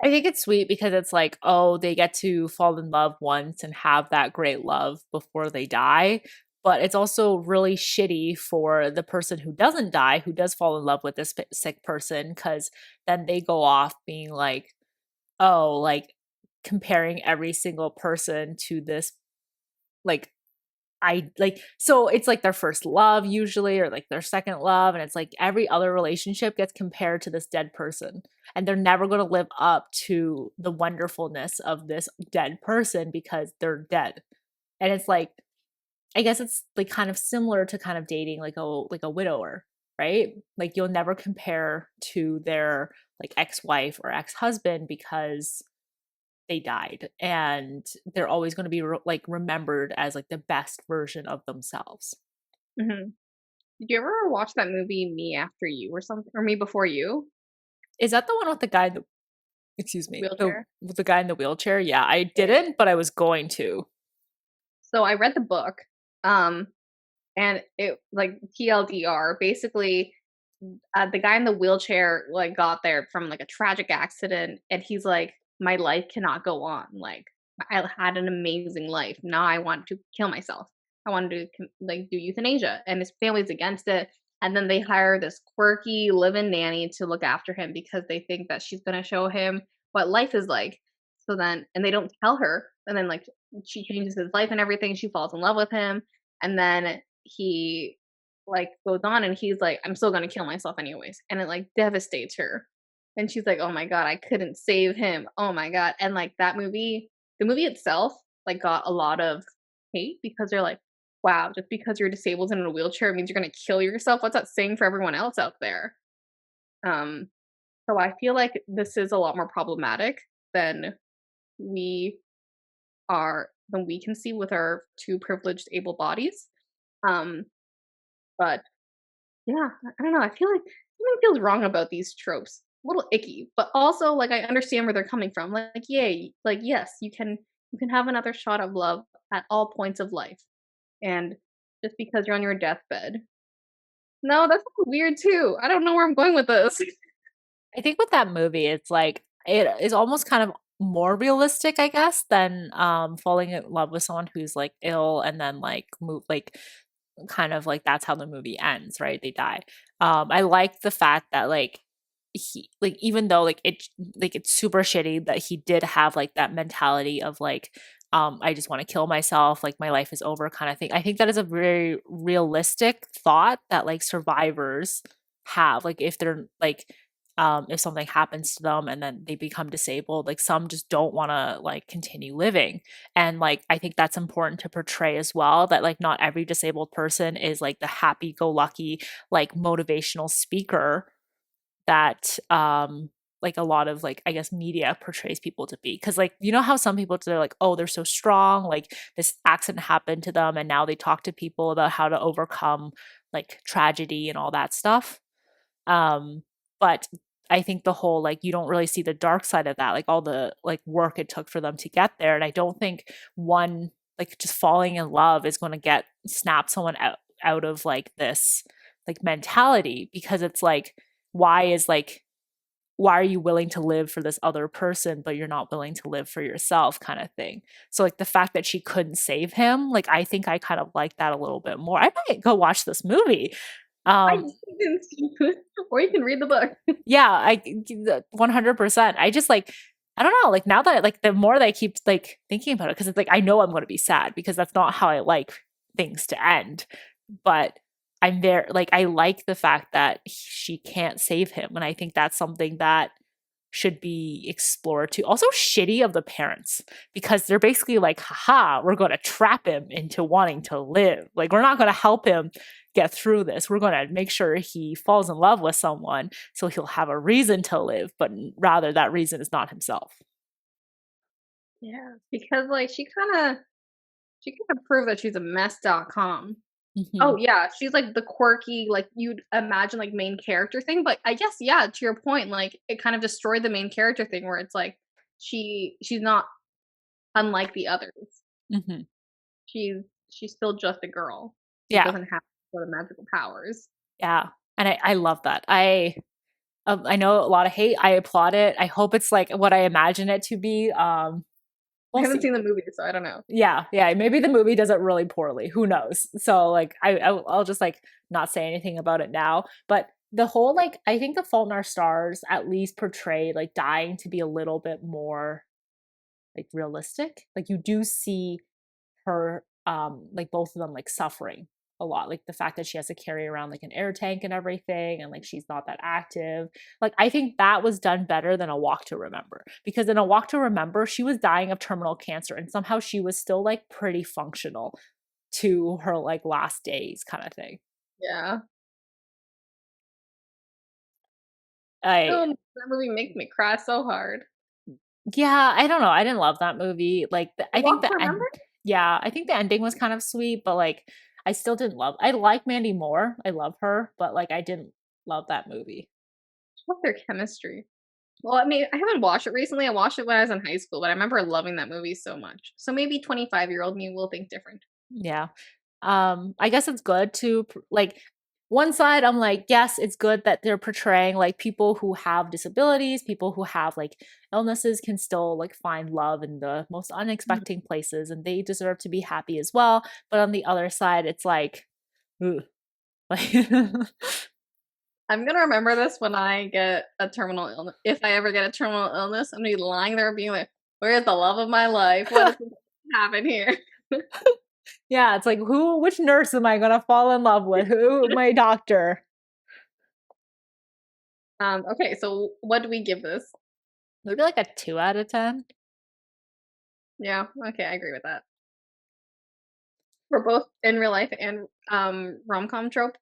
I think it's sweet because it's like, oh, they get to fall in love once and have that great love before they die. But it's also really shitty for the person who doesn't die, who does fall in love with this sick person, because then they go off being like, oh, like comparing every single person to this, like, I like, so it's like their first love usually, or like their second love. And it's like every other relationship gets compared to this dead person. And they're never going to live up to the wonderfulness of this dead person because they're dead. And it's like, I guess it's like kind of similar to kind of dating like a widower, right? Like you'll never compare to their like ex-wife or ex-husband because they died, and they're always going to be like remembered as like the best version of themselves. Mhm. Did you ever watch that movie Me After You or something, or Me Before You? Is that the one with the guy in the, excuse me, the Wheelchair. with the guy in the wheelchair? Yeah, I Yeah. didn't, but I was going to. So I read the book, um, and it like TLDR, basically, the guy in the wheelchair like got there from like a tragic accident, and he's like, "My life cannot go on. Like, I had an amazing life. Now I want to kill myself. I want to like do euthanasia," and his family's against it. And then they hire this quirky live-in nanny to look after him because they think that she's gonna show him what life is like. So then, and they don't tell her, and then like she changes his life and everything. She falls in love with him, and then he like goes on and he's like, I'm still gonna kill myself anyways. And it like devastates her. And she's like, oh my God, I couldn't save him. Oh my God. And like that movie, the movie itself, like got a lot of hate because they're like, wow, just because you're disabled and in a wheelchair means you're gonna kill yourself. What's that saying for everyone else out there? Um, so I feel like this is a lot more problematic than we than we can see with our two privileged able bodies. Um, but yeah, I don't know. I feel like something feels wrong about these tropes. A little icky, but also like I understand where they're coming from. Like, yay, like yes, you can have another shot of love at all points of life, and just because you're on your deathbed. No, that's weird too. I don't know where I'm going with this. I think with that movie, it's like it is almost kind of more realistic, I guess, than falling in love with someone who's like ill and then like move like kind of like that's how the movie ends, right? They die. I like the fact that like he like even though like it's super shitty that he did have like that mentality of like I just want to kill myself, like my life is over kind of thing. I think that is a very realistic thought that like survivors have, like if they're like if something happens to them and then they become disabled, like some just don't want to like continue living. And like I think that's important to portray as well, that like not every disabled person is like the happy go lucky like motivational speaker that like a lot of like I guess media portrays people to be. Because like you know how some people they're like, oh, they're so strong, like this accident happened to them and now they talk to people about how to overcome like tragedy and all that stuff. But I think the whole like you don't really see the dark side of that, like all the like work it took for them to get there. And I don't think one like just falling in love is going to get snap someone out of like this like mentality, because it's like why are you willing to live for this other person but you're not willing to live for yourself, kind of thing. So like the fact that she couldn't save him, like I think I kind of like that a little bit more. I might go watch this movie. I um didn't see it. Or you can read the book. yeah, 100%. I just like, I don't know, like now that like the more that I keep like thinking about it, because it's like I know I'm going to be sad because that's not how I like things to end. But I'm there, like I like the fact that she can't save him, and I think that's something that should be explored too. Also shitty of the parents, because they're basically like, haha, we're going to trap him into wanting to live. Like we're not going to help him get through this. We're going to make sure he falls in love with someone so he'll have a reason to live, but rather that reason is not himself. Yeah, because like she kind of proved that she's a mess.com. Hmm. Oh yeah, she's like the quirky, like you'd imagine like main character thing, but I guess yeah, to your point, like it kind of destroyed the main character thing where it's like she's not unlike the others. Hmm. She's she's still just a girl. She Yeah. doesn't have sort of magical powers. Yeah. And I love that. I know a lot of hate. I applaud it. I hope it's like what I imagine it to be. I We'll haven't see. seen the movie, so I don't know. Yeah, yeah, maybe the movie does it really poorly, who knows. So like I'll just like not say anything about it now. But the whole like, I think The Fault in Our Stars at least portrayed like dying to be a little bit more like realistic. Like you do see her like both of them like suffering a lot, like the fact that she has to carry around like an air tank and everything, and like she's not that active. Like I think that was done better than A Walk to Remember, because in A Walk to Remember she was dying of terminal cancer and somehow she was still like pretty functional to her like last days, kind of thing. Yeah. I Oh, that movie makes me cry so hard. Yeah, I don't know, I didn't love that movie. Like I think Walk to the Remember? end, yeah, I think the ending was kind of sweet, but like I still didn't love, I like Mandy Moore, I love her, but like I didn't love that movie. Love their chemistry. Well, I mean, I haven't watched it recently. I watched it when I was in high school, but I remember loving that movie so much. So maybe 25-year-old me will think different. Yeah. I guess it's good to like, one side I'm like, yes, it's good that they're portraying like people who have disabilities, people who have like illnesses can still like find love in the most Mhm. unexpected places and they deserve to be happy as well. But on the other side, it's like, ugh, like I'm gonna remember this when I get a terminal illness. If I ever get a terminal illness, I'm gonna be lying there being like, "Where's the love of my life? What is happening here?" yeah, it's like which nurse am I gonna fall in love with? Who my doctor? Okay, so what do we give this? Maybe like a 2 out of 10. Yeah, okay, I agree with that. For both in real life and rom-com trope.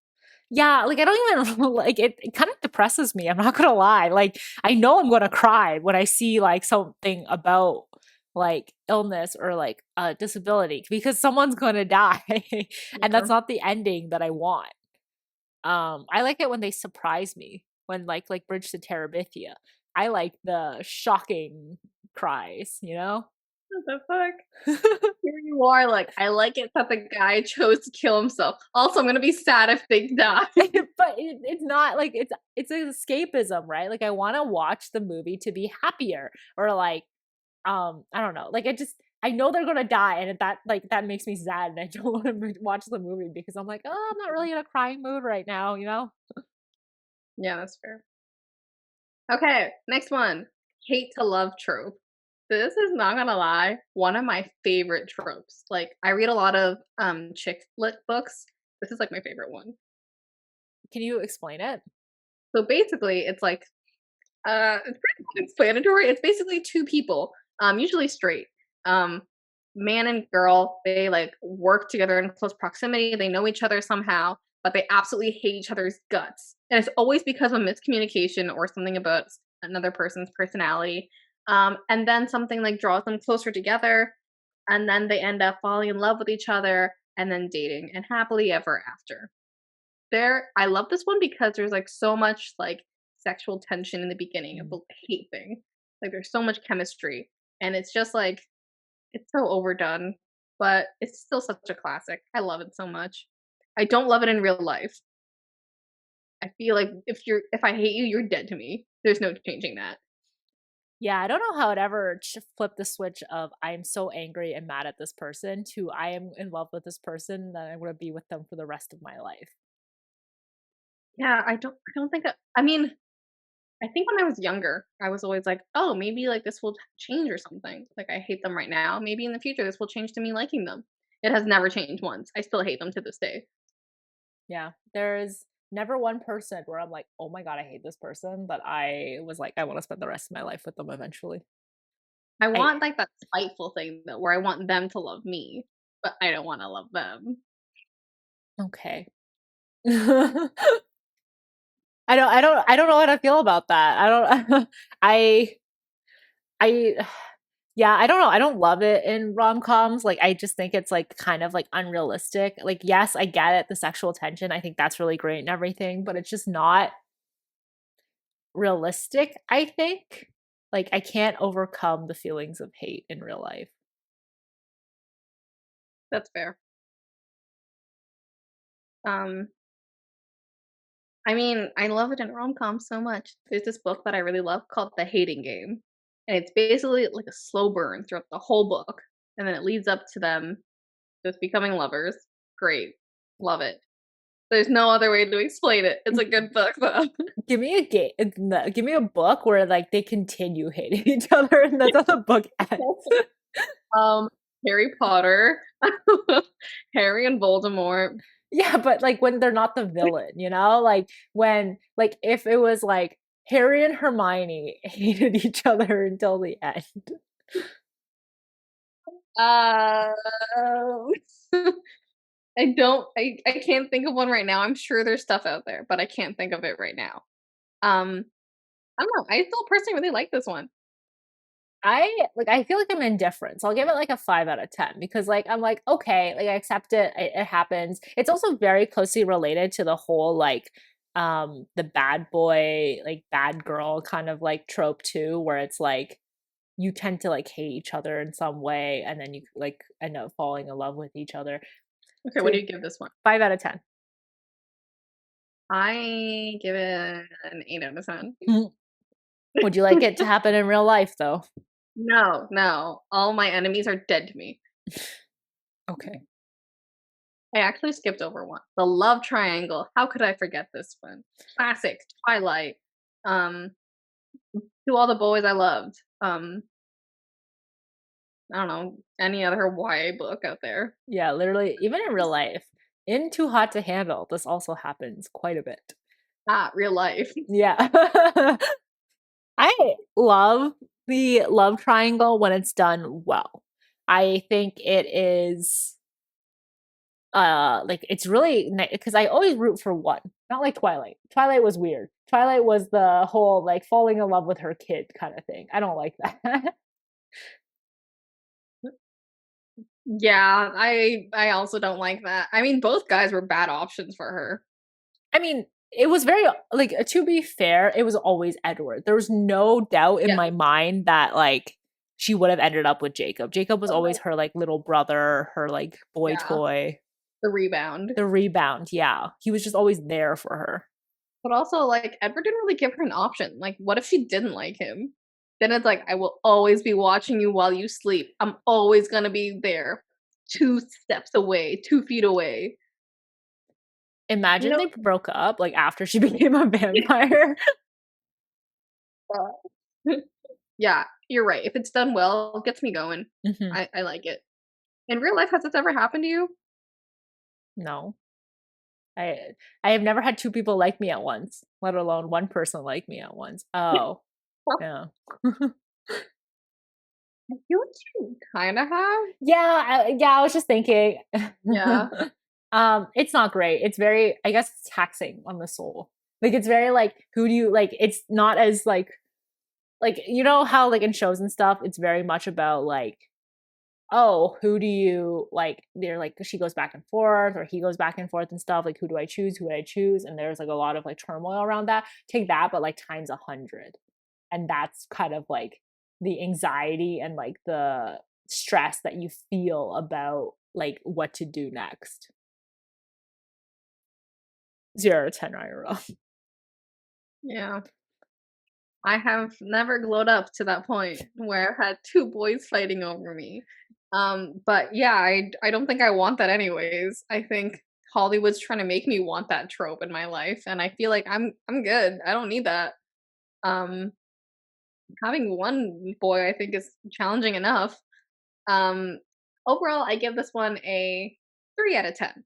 Yeah, like I don't even like it, it kind of depresses me. I'm not gonna lie. Like I know I'm gonna cry when I see like something about like illness or like disability because someone's gonna die. And Yeah. that's not the ending that I want. I like it when they surprise me, when like Bridge to Terabithia. I like the shocking cries, you know? What the fuck? Here you are, like, I like it that the guy chose to kill himself. Also, I'm gonna be sad if they die. But it's not like it's an escapism, right? Like I want to watch the movie to be happier, or like I don't know, like I know they're gonna die, and that like that makes me sad, and I don't want to watch the movie because I'm like, oh, I'm not really in a crying mood right now, you know? Yeah, that's fair. Okay, next one. Hate to love trope. This is not gonna lie, one of my favorite tropes. Like, I read a lot of chick lit books. This is like my favorite one. Can you explain it? So basically, it's like it's pretty self-explanatory. It's basically two people, usually straight, um, man and girl. They like work together in close proximity. They know each other somehow, but they absolutely hate each other's guts, and it's always because of miscommunication or something about another person's personality. And then something like draws them closer together, and then they end up falling in love with each other, and then dating and happily ever after. I love this one because there's like so much like sexual tension in the beginning of Mm. the hate thing. Like there's so much chemistry, and it's just like it's so overdone, but it's still such a classic. I love it so much. I don't love it in real life. I feel like if I hate you, you're dead to me. There's no changing that. Yeah, I don't know how it ever flipped the switch of I'm so angry and mad at this person to I am in love with this person that I want to be with them for the rest of my life. Yeah, I don't think that I mean, I think when I was younger, I was always like, "Oh, maybe like this will change or something." Like I hate them right now. Maybe in the future this will change to me liking them. It has never changed once. I still hate them to this day. Yeah, there's never one person where I'm like, oh my God, I hate this person, but I was like, I want to spend the rest of my life with them eventually. I I want like that spiteful thing though, where I want them to love me, but I don't want to love them. Okay. I don't know how to feel about that. I don't I I yeah, I don't know. I don't love it in rom-coms. Like I just think it's like kind of like unrealistic. Like yes, I get it, the sexual tension. I think that's really great and everything, but it's just not realistic, I think. Like I can't overcome the feelings of hate in real life. That's fair. Um, I mean, I love it in rom-coms so much. There's this book that I really love called The Hating Game, and it's basically like a slow burn throughout the whole book, and then it leads up to them just becoming lovers. Great. Love it. There's no other way to explain it. It's a good book though. Give me a game. Give me a book where like they continue hating each other, and that's how the book ends. Um, Harry Potter, Harry and Voldemort. Yeah, but like when they're not the villain, you know, like when like if it was like Harry and Hermione hated each other until the end. Uh, I can't think of one right now. I'm sure there's stuff out there, but I can't think of it right now. Um, I don't know. I still personally really like this one. I feel like I'm indifferent. So I'll give it like a 5 out of 10 because like I'm like, okay, like I accept it. It happens. It's also very closely related to the whole like the bad boy, like bad girl kind of like trope too, where it's like you tend to like hate each other in some way and then you like end up falling in love with each other. Okay, what So do you give this one? 5 out of 10. I give it an 8 out of 10. Would you like it to happen in real life though? No, no. All my enemies are dead to me. Okay. I actually skipped over one. The love triangle. How could I forget this one? Classic. Twilight. Um, to all the boys I loved. I don't know, any other YA book out there. Yeah, literally, even in real life, in Too Hot to Handle, this also happens quite a bit. Not real life. Yeah. I love the love triangle when it's done well. I think it is like it's really because I always root for one. Not like Twilight. Twilight was weird. Twilight was the whole like falling in love with her kid kind of thing. I don't like that. Yeah, I also don't like that. I mean, both guys were bad options for her. I mean, it was very like to be fair, it was always Edward. There was no doubt in Yeah. my mind that like she would have ended up with Jacob. Jacob was But, always like, her like little brother, her like boy yeah, toy, the rebound. the rebound. Yeah. He was just always there for her. But also, like, Edward didn't really give her an option. Like, what if she didn't like him? Then it's like, I will always be watching you while you sleep. I'm always gonna be there, 2 steps away, 2 feet away. Imagine No, they broke up like after she became a vampire. yeah, you're right. If it's done well, it gets me going. Hmm. I like it. In real life, has this ever happened to you? No. I I have never had two people like me at once, let alone one person like me at once. Oh, yeah. I feel like you kinda have. Yeah, I was just thinking. Yeah. It's not great. It's very, I guess, it's taxing on the soul. Like it's very like, who do you like? It's not as like you know how like in shows and stuff, it's very much about like oh, who do you like? They're like, she goes back and forth, or he goes back and forth and stuff. Like, who do I choose? Who would I choose? And there's like a lot of like turmoil around that. Take that, but like times 100. And that's kind of like the anxiety and like the stress that you feel about like what to do next. 0 to 10 right or wrong. Yeah. I have never glowed up to that point where I've had two boys fighting over me. But yeah, I don't think I want that anyways. I think Hollywood's trying to make me want that trope in my life, and I feel like I'm good. I don't need that. Um, Having one boy, I think, is challenging enough. Um, Overall, I give this one a 3 out of 10.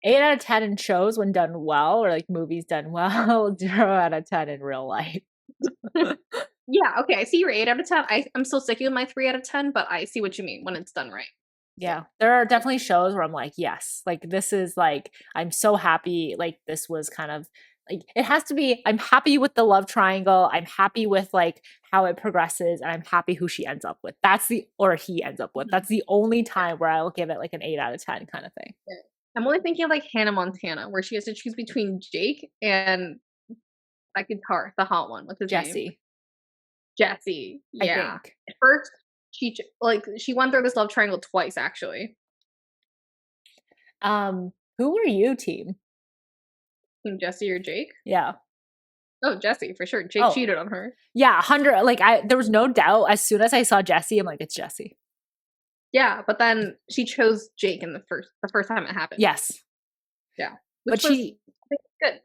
8 out of 10 in shows when done well, or like movies done well. 0 out of 10 in real life. Yeah, okay, I see your 8 out of 10. I'm still sticking with my 3 out of 10, but I see what you mean when it's done right. So Yeah, there are definitely shows where I'm like, yes, like this is like, I'm so happy. Like this was kind of like, it has to be, I'm happy with the love triangle. I'm happy with like how it progresses, and I'm happy who she ends up with. Or he ends up with. mhm, That's the only yeah, time where I'll give it like an 8 out of 10 kind of thing. yeah. I'm only thinking of like Hannah Montana, where she has to choose between Jake and that guitar, the hot one. What's his name? Jesse, Jesse. I Yeah. think. At first, she went through this love triangle twice actually. Who were you, team? Team Jesse or Jake? Yeah. Oh, Jesse for sure. Jake Oh, cheated on her. yeah, 100. Like there was no doubt. As soon as I saw Jesse, I'm like, it's Jesse. Yeah, but then she chose Jake in the first time it happened. Yes, Yeah, but which was I think good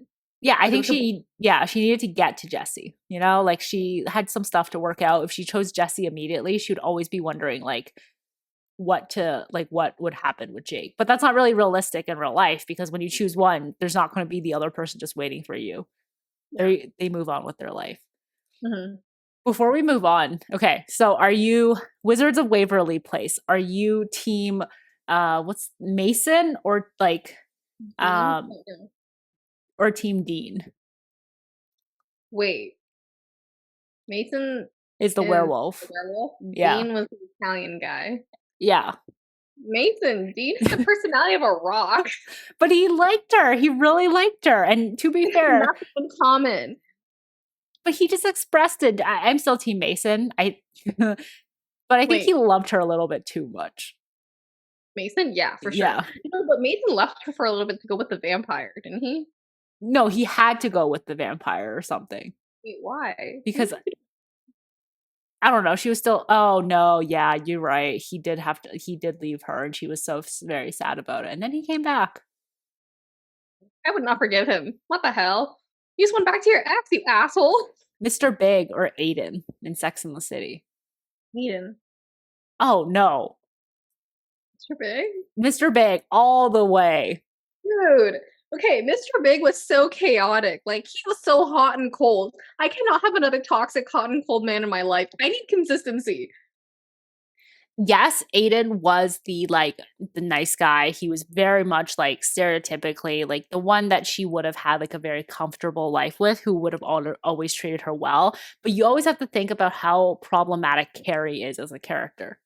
yeah, I because it think was a she needed to get to Jesse. You know, like she had some stuff to work out. If she chose Jesse immediately, she would always be wondering like what would happen with Jake. But that's not really realistic in real life, because when you choose one, there's not going to be the other person just waiting for you. yeah. They move on with their life. Mhm. Before we move on, okay, so are you Wizards of Waverly Place? Are you team what's Mason, or like Dean? um Oh, no. or team Dean Wait, Mason is the is the werewolf? werewolf. Yeah. Dean was the Italian guy. Yeah. Mason, Dean has the personality of a rock. But he liked her. He really liked her. And to be fair, Nothing in common. but he just expressed it. I'm still team Mason. But I think he Wait, loved her a little bit too much. Mason? Yeah, for sure. Yeah. But Mason left her for a little bit to go with the vampire, didn't he? No, he had to go with the vampire or something, Wait, why? because I don't know. She was still, oh no, yeah, you're right. He did leave her, and she was so very sad about it. And then he came back. I would not forgive him. What the hell? You just went back to your ex, you asshole. Mr. Big or Aiden in Sex and the City. Eden. Oh no. Mr. Big? Mr. Big all the way. Dude. Okay, Mr. Big was so chaotic. Like, he was so hot and cold. I cannot have another toxic, hot and cold man in my life. I need consistency. Yes, Aiden was the nice guy. He was very much like stereotypically like the one that she would have had like a very comfortable life with, who would have always treated her well. But you always have to think about how problematic Carrie is as a character.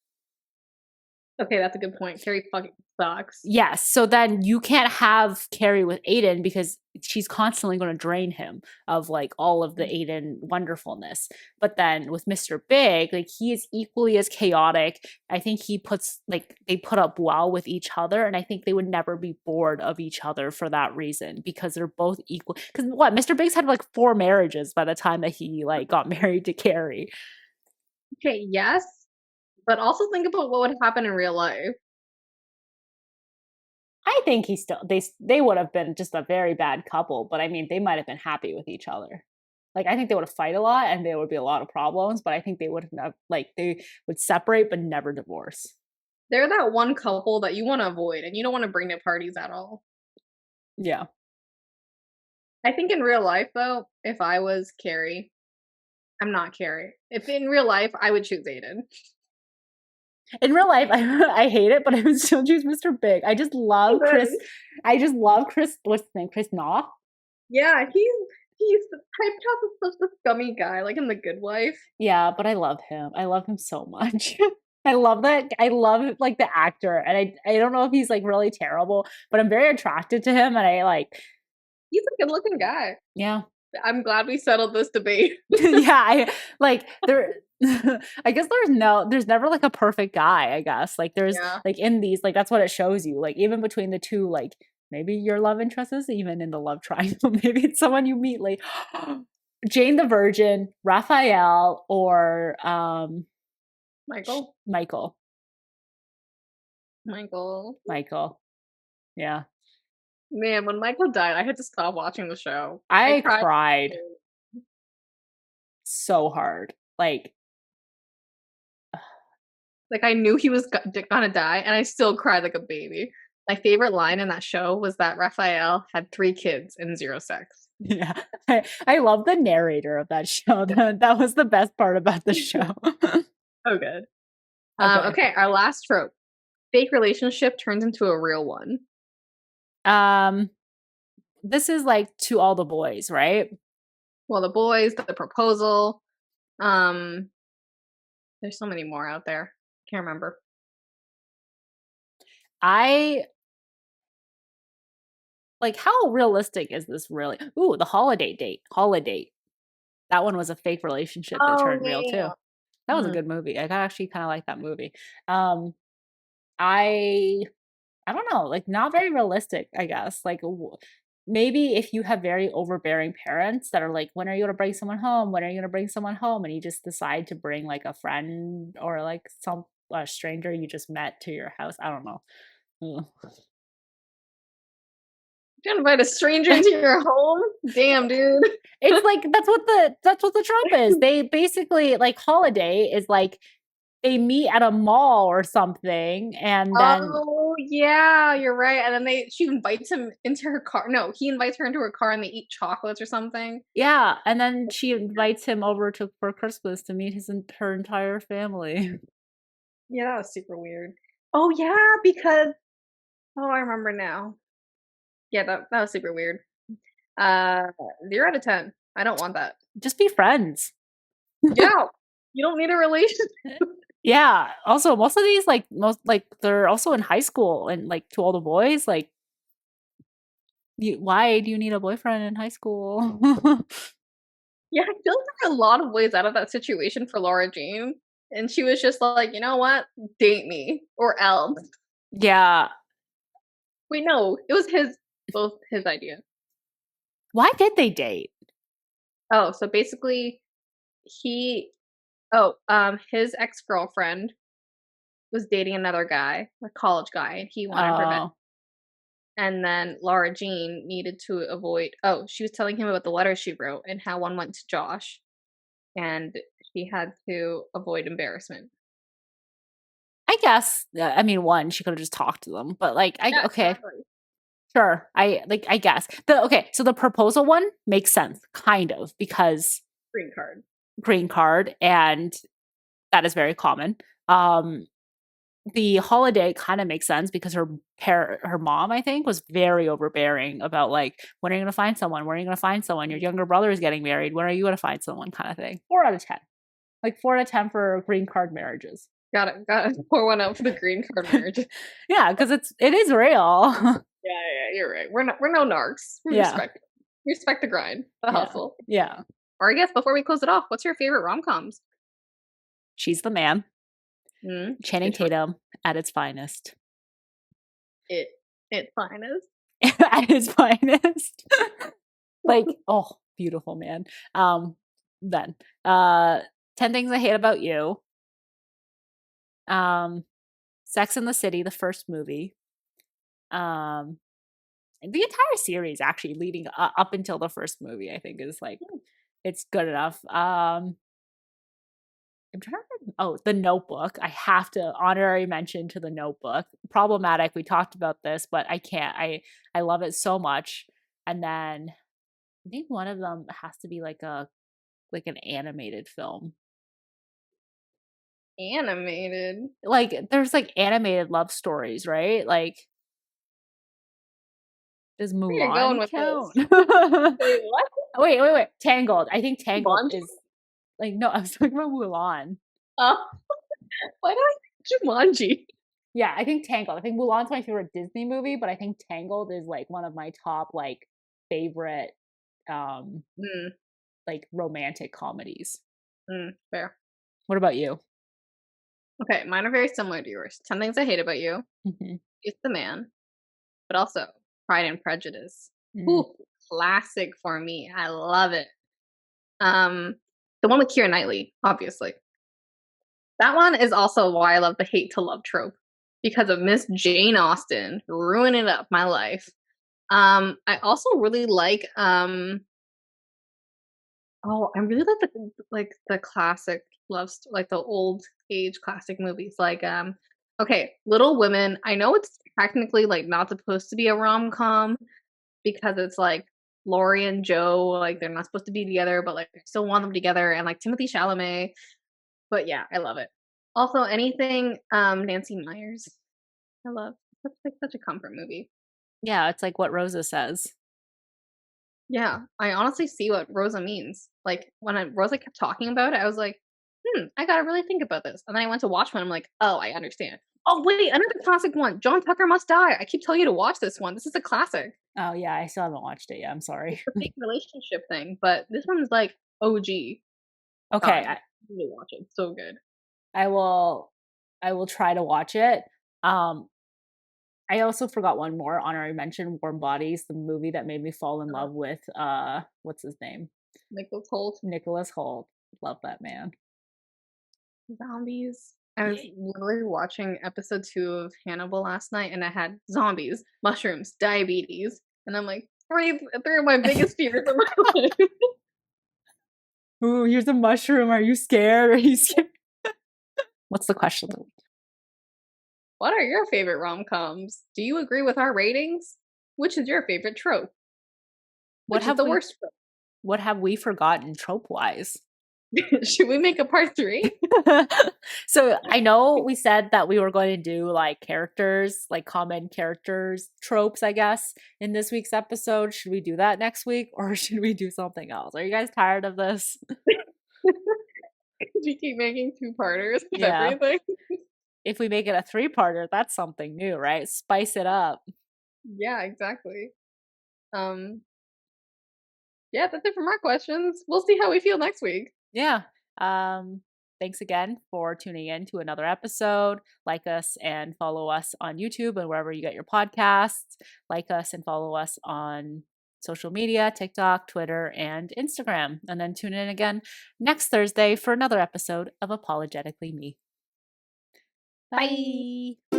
Okay, that's a good point. Carrie fucking sucks. Yes, so then you can't have Carrie with Aiden, because she's constantly going to drain him of like all of the Aiden wonderfulness. But then with Mr. Big, like he is equally as chaotic. I think they put up well with each other, and I think they would never be bored of each other for that reason, because they're both equal. Because what, Mr. Big's had like 4 marriages by the time that he like got married to Carrie. Okay, yes, but also think about what would happen in real life. I think they would have been just a very bad couple, but I mean, they might have been happy with each other. Like, I think they would have fight a lot, and there would be a lot of problems, but I think they would have like they would separate but never divorce. They're that one couple that you want to avoid and you don't want to bring to parties at all. Yeah. I think in real life, though, if I was Carrie, I'm not Carrie. If in real life, I would choose Aiden. In real life, I hate it, but I would still choose Mr. Big. I just love Chris. I just love Chris. What's his name? Chris Knopf. Yeah, he's typecast as such a scummy guy, like in The Good Wife. Yeah, but I love him. I love him so much. I love that. I love like the actor, and I don't know if he's like really terrible, but I'm very attracted to him, and I like He's a good-looking guy. yeah. I'm glad we settled this debate. Yeah, I like there I guess there's never like a perfect guy, I guess. Like there's Yeah. like in these like that's what it shows you. Like even between the two like maybe your love interest is even in the love triangle. Maybe it's someone you meet like Jane the Virgin, Raphael or Michael. Michael. Michael. Michael. Yeah. Man, when Michael died, I had to stop watching the show. I I cried. cried so hard. Like I knew he was gonna die, and I still cried like a baby. My favorite line in that show was that Raphael had 3 kids and 0 sex. Yeah. I love the narrator of that show. That was the best part about the show. So good. Okay. Okay, our last trope. Fake relationship turns into a real one. Um, this is like To All the Boys, right? Well, the boys, the proposal. Um, there's so many more out there. Can't remember. I like how realistic is this really? Ooh, the holiday date. Holiday. That one was a fake relationship that Oh turned real too. yeah. That was a Mhm. good movie. I actually kind of like that movie. Um, I I don't know, like not very realistic, I guess. Like maybe if you have very overbearing parents that are like, when are you going to bring someone home? When are you going to bring someone home? And you just decide to bring like a friend or like some a stranger you just met to your house. I don't know. Ugh. You invite a stranger into your home? Damn, dude. It's like that's what the trope is. They basically like holiday is like they meet at a mall or something and then Oh yeah, you're right. And then she invites him into her car. No, he invites her into her car and they eat chocolates or something. yeah, and then she invites him over to for Christmas to meet her entire family. Yeah, that was super weird. Oh yeah, because I remember now. Yeah, that was super weird. Uh 0 out of 10. I don't want that. Just be friends. Yeah. You don't need a relationship. Yeah. Also, most of these most like they're also in high school and like To All the Boys, like why do you need a boyfriend in high school? Yeah, I feel like there are a lot of ways out of that situation for Laura Jean. And she was just like, you know what? Date me or else. Yeah. Wait, no, it was both his idea. Why did they date? Oh, so basically he his ex-girlfriend was dating another guy, a college guy, and he wanted revenge. Oh. And then Laura Jean needed to avoid she was telling him about the letter she wrote and how one went to Josh, and she had to avoid embarrassment. I guess. I mean, one, she could have just talked to them, but like Yeah, okay. exactly. Sure. I guess. So the proposal one makes sense, kind of, because Green card. green card and that is very common. The holiday kind of makes sense because her mom, I think, was very overbearing about like, when are you gonna find someone? When are you gonna find someone? Your younger brother is getting married. When are you gonna find someone? Kind of thing. 4 out of 10. Like 4 out of 10 for green card marriages. Got to pour one out for the green card marriage. Yeah, because it is real. Yeah, you're right. We're no narcs. We Yeah. respect the grind, the hustle. Yeah. Or I guess before we close it off, what's your favorite rom-coms? She's the man. Channing Good choice. Tatum at its finest. It's fine as. At his finest. Like, oh, beautiful man. Then 10 Things I Hate About You. Sex in the City, the first movie. The entire series actually leading up until the first movie, I think is like it's good enough. I'm trying to The Notebook. I have to honorary mention to The Notebook. Problematic. We talked about this, but I can't. I love it so much. And then I think one of them has to be like an animated film. Animated. Like there's like animated love stories, right? Like does Where you going Mulan with count? this? Wait, what? Wait. Tangled. I think Tangled Mulan? is like no, I was talking about Mulan. Uh, why do I? Jumanji. Yeah, I think Tangled. I think Mulan's my favorite Disney movie, but I think Tangled is like one of my top like favorite um Mm, like romantic comedies. fair. What about you? Okay, mine are very similar to yours. 10 Things I Hate About You, Hmm. It's the Man, but also Pride and Prejudice. Mm. Ooh, classic for me. I love it. Um, the one with Keira Knightley, obviously. That one is also why I love the hate to love trope because of Miss Jane Austen ruining up my life. I also really like I really like the classic like the old age classic movies okay, Little Women. I know it's technically like not supposed to be a rom-com because it's like Laurie and Joe, like they're not supposed to be together, but like I still want them together, and like Timothy Chalamet. But yeah, I love it. Also, anything Nancy Meyers, I love. That's like such a comfort movie. Yeah, it's like what Rosa says. Yeah, I honestly see what Rosa means. Like when Rosa kept talking about it, I was like, I gotta really think about this. And then I went to watch one. I'm like, oh, I understand. Oh wait, another classic one. John Tucker Must Die. I keep telling you to watch this one. This is a classic. Oh yeah, I still haven't watched it yet. I'm It's sorry. the fake relationship thing, but this one's like OG. Okay, God, you need to watch it. It's so good. I will I will try to watch it. Um I also forgot one more honorary mention, Warm Bodies, the movie that made me fall in Uh, love with what's his name? Nicholas Holt. Nicholas Hoult. Love that man. Zombies. I was Yeah. literally watching episode 2 of Hannibal last night, and I had zombies, mushrooms, diabetes, and I'm like, three of my biggest fears in my life. Ooh, here's a mushroom. Are you scared? Are you scared? What's the question of the week? What are your favorite rom-coms? Do you agree with our ratings? Which is your favorite trope? What Which is have the we worst what have we forgotten trope wise? trope? Should we make a part 3? So I know we said that we were going to do like characters, like common characters tropes, I guess, in this week's episode. Should we do that next week or should we do something else? Are you guys tired of this? We keep making two-parters of Yeah. everything. If we make it a three-parter, that's something new, right? Spice it up. Yeah, exactly. Um, yeah, that's it for my questions. We'll see how we feel next week. Yeah. Thanks again for tuning in to another episode. Like us and follow us on YouTube and wherever you get your podcasts. Like us and follow us on social media, TikTok, Twitter, and Instagram. And then tune in again next Thursday for another episode of Apologetically Me. Bye. Bye.